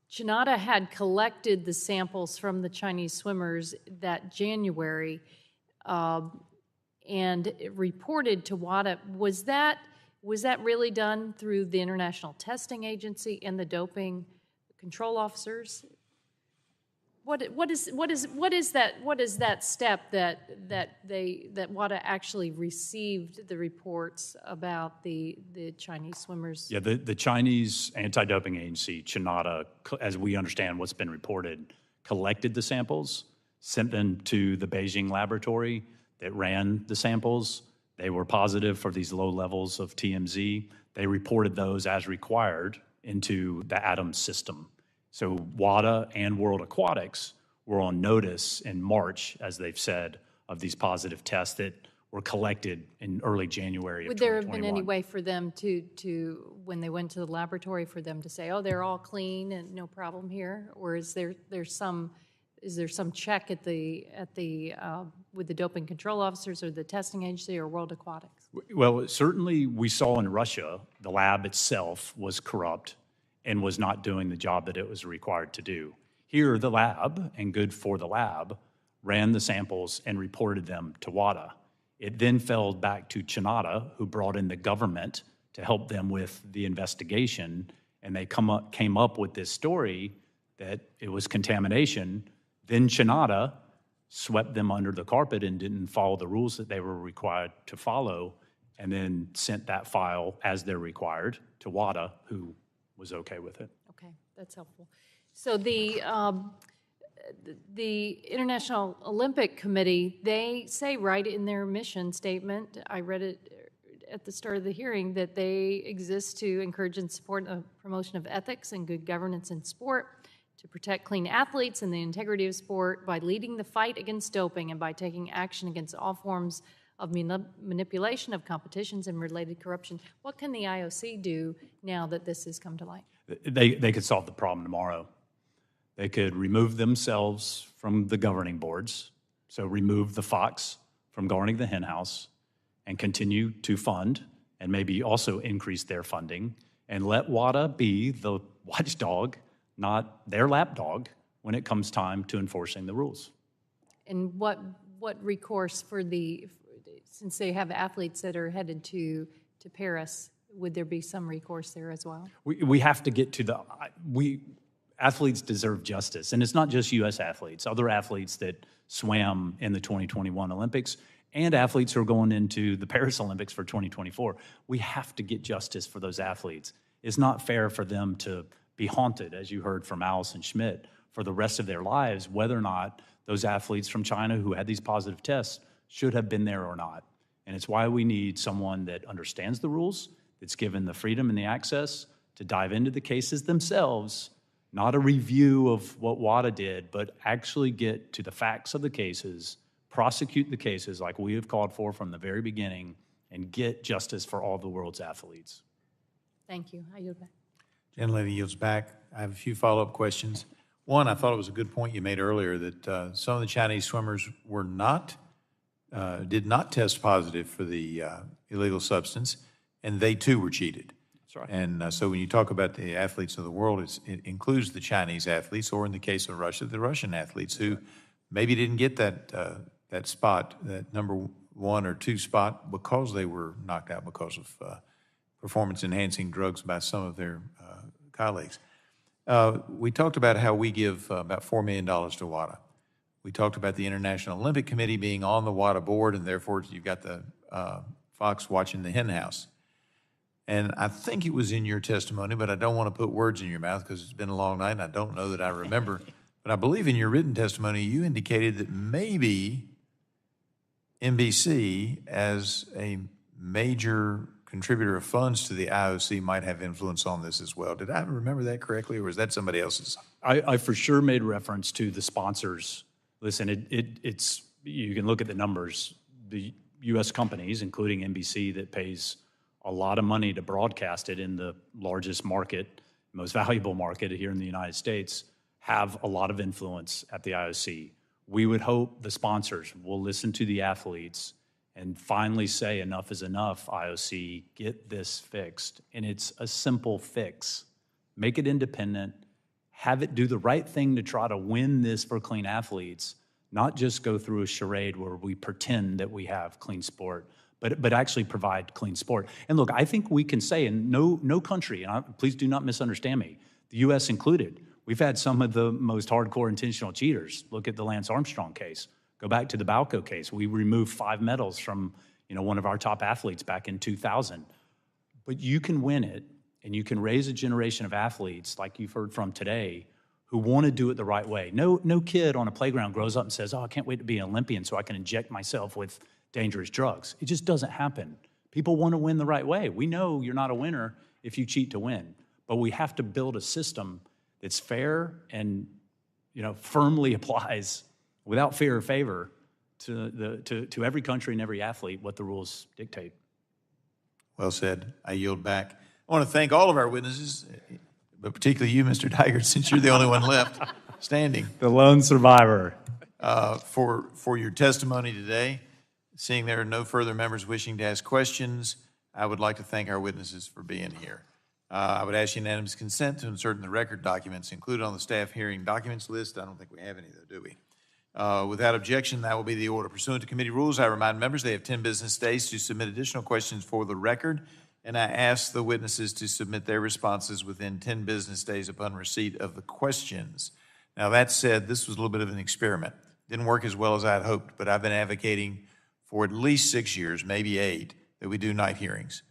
Chinata had collected the samples from the Chinese swimmers that January and reported to WADA. Was that really done through the International Testing Agency and the doping control officers? What is that step that WADA actually received the reports about the Chinese swimmers? Yeah, the Chinese anti-doping agency, Chinata, as we understand what's been reported, collected the samples, sent them to the Beijing laboratory that ran the samples. They were positive for these low levels of TMZ. They reported those as required into the ATOM system. So WADA and World Aquatics were on notice in March, as they've said, of these positive tests that were collected in early January of 2021. Would there have been any way for them to when they went to the laboratory, for them to say, oh, they're all clean and no problem here? Or is there some check at the with the doping control officers or the testing agency or World Aquatics? Well, certainly we saw in Russia, the lab itself was corrupt and was not doing the job that it was required to do. Here, the lab, and good for the lab, ran the samples and reported them to WADA. It then fell back to Chinata, who brought in the government to help them with the investigation, and they came up with this story that it was contamination. Then Chinata swept them under the carpet and didn't follow the rules that they were required to follow, and then sent that file as they're required to WADA, who was okay with it. Okay, that's helpful. So the International Olympic Committee, they say right in their mission statement, I read it at the start of the hearing, that they exist to encourage and support the promotion of ethics and good governance in sport, to protect clean athletes and the integrity of sport by leading the fight against doping and by taking action against all forms of manipulation of competitions and related corruption. What can the IOC do now that this has come to light? They could solve the problem tomorrow. They could remove themselves from the governing boards, so remove the fox from guarding the hen house, and continue to fund and maybe also increase their funding, and let WADA be the watchdog, not their lapdog, when it comes time to enforcing the rules. And what recourse since they have athletes that are headed to Paris, would there be some recourse there as well? We have to get to athletes deserve justice. And it's not just U.S. athletes, other athletes that swam in the 2021 Olympics and athletes who are going into the Paris Olympics for 2024. We have to get justice for those athletes. It's not fair for them to be haunted, as you heard from Allison Schmitt, for the rest of their lives, whether or not those athletes from China who had these positive tests should have been there or not. And it's why we need someone that understands the rules, that's given the freedom and the access to dive into the cases themselves, not a review of what WADA did, but actually get to the facts of the cases, prosecute the cases like we have called for from the very beginning, and get justice for all the world's athletes. Thank you. I yield back. Gentlelady yields back. I have a few follow-up questions. One, I thought it was a good point you made earlier that some of the Chinese swimmers did not test positive for the illegal substance, and they too were cheated. That's right. And so when you talk about the athletes of the world, it includes the Chinese athletes, or in the case of Russia, the Russian athletes who maybe didn't get that spot, that number 1 or 2 spot, because they were knocked out because of performance-enhancing drugs by some of their colleagues. We talked about how we give about $4 million to WADA. We talked about the International Olympic Committee being on the WADA board, and therefore you've got the fox watching the hen house. And I think it was in your testimony, but I don't want to put words in your mouth because it's been a long night and I don't know that I remember. But I believe in your written testimony, you indicated that maybe NBC, as a major contributor of funds to the IOC, might have influence on this as well. Did I remember that correctly, or was that somebody else's? I for sure made reference to the sponsors Listen, it's you can look at the numbers. The U.S. companies, including NBC, that pays a lot of money to broadcast it in the largest market, most valuable market here in the United States, have a lot of influence at the IOC. We would hope the sponsors will listen to the athletes and finally say enough is enough, IOC, get this fixed. And it's a simple fix. Make it independent, have it do the right thing to try to win this for clean athletes, not just go through a charade where we pretend that we have clean sport, but actually provide clean sport. And look, I think we can say, and no country, and please do not misunderstand me, the U.S. included, we've had some of the most hardcore intentional cheaters. Look at the Lance Armstrong case. Go back to the Balco case. We removed 5 medals from one of our top athletes back in 2000. But you can win it, and you can raise a generation of athletes, like you've heard from today, who want to do it the right way. No kid on a playground grows up and says, oh, I can't wait to be an Olympian so I can inject myself with dangerous drugs. It just doesn't happen. People want to win the right way. We know you're not a winner if you cheat to win, but we have to build a system that's fair and firmly applies without fear or favor to every country and every athlete what the rules dictate. Well said. I yield back. I want to thank all of our witnesses, but particularly you, Mr. Tygart, since you're the only one left standing. The lone survivor. For your testimony today. Seeing there are no further members wishing to ask questions, I would like to thank our witnesses for being here. I would ask unanimous consent to insert in the record documents included on the staff hearing documents list. I don't think we have any, though, do we? Without objection, that will be the order. Pursuant to committee rules, I remind members they have 10 business days to submit additional questions for the record, and I ask the witnesses to submit their responses within 10 business days upon receipt of the questions. Now, that said, this was a little bit of an experiment. Didn't work as well as I had hoped, but I've been advocating for at least 6 years, maybe 8, that we do night hearings.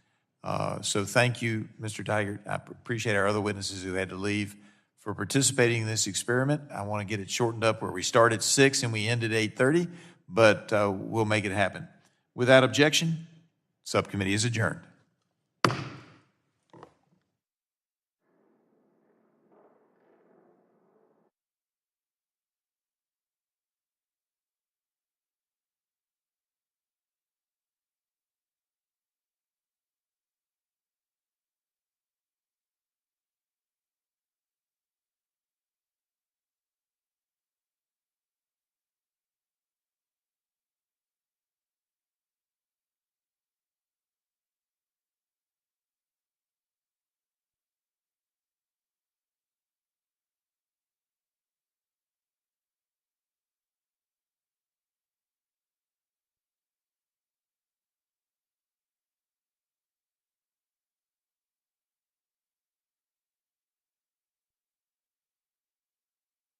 So thank you, Mr. Tygart. I appreciate our other witnesses who had to leave for participating in this experiment. I want to get it shortened up where we start at 6 and we end at 8:30, but we'll make it happen. Without objection, subcommittee is adjourned.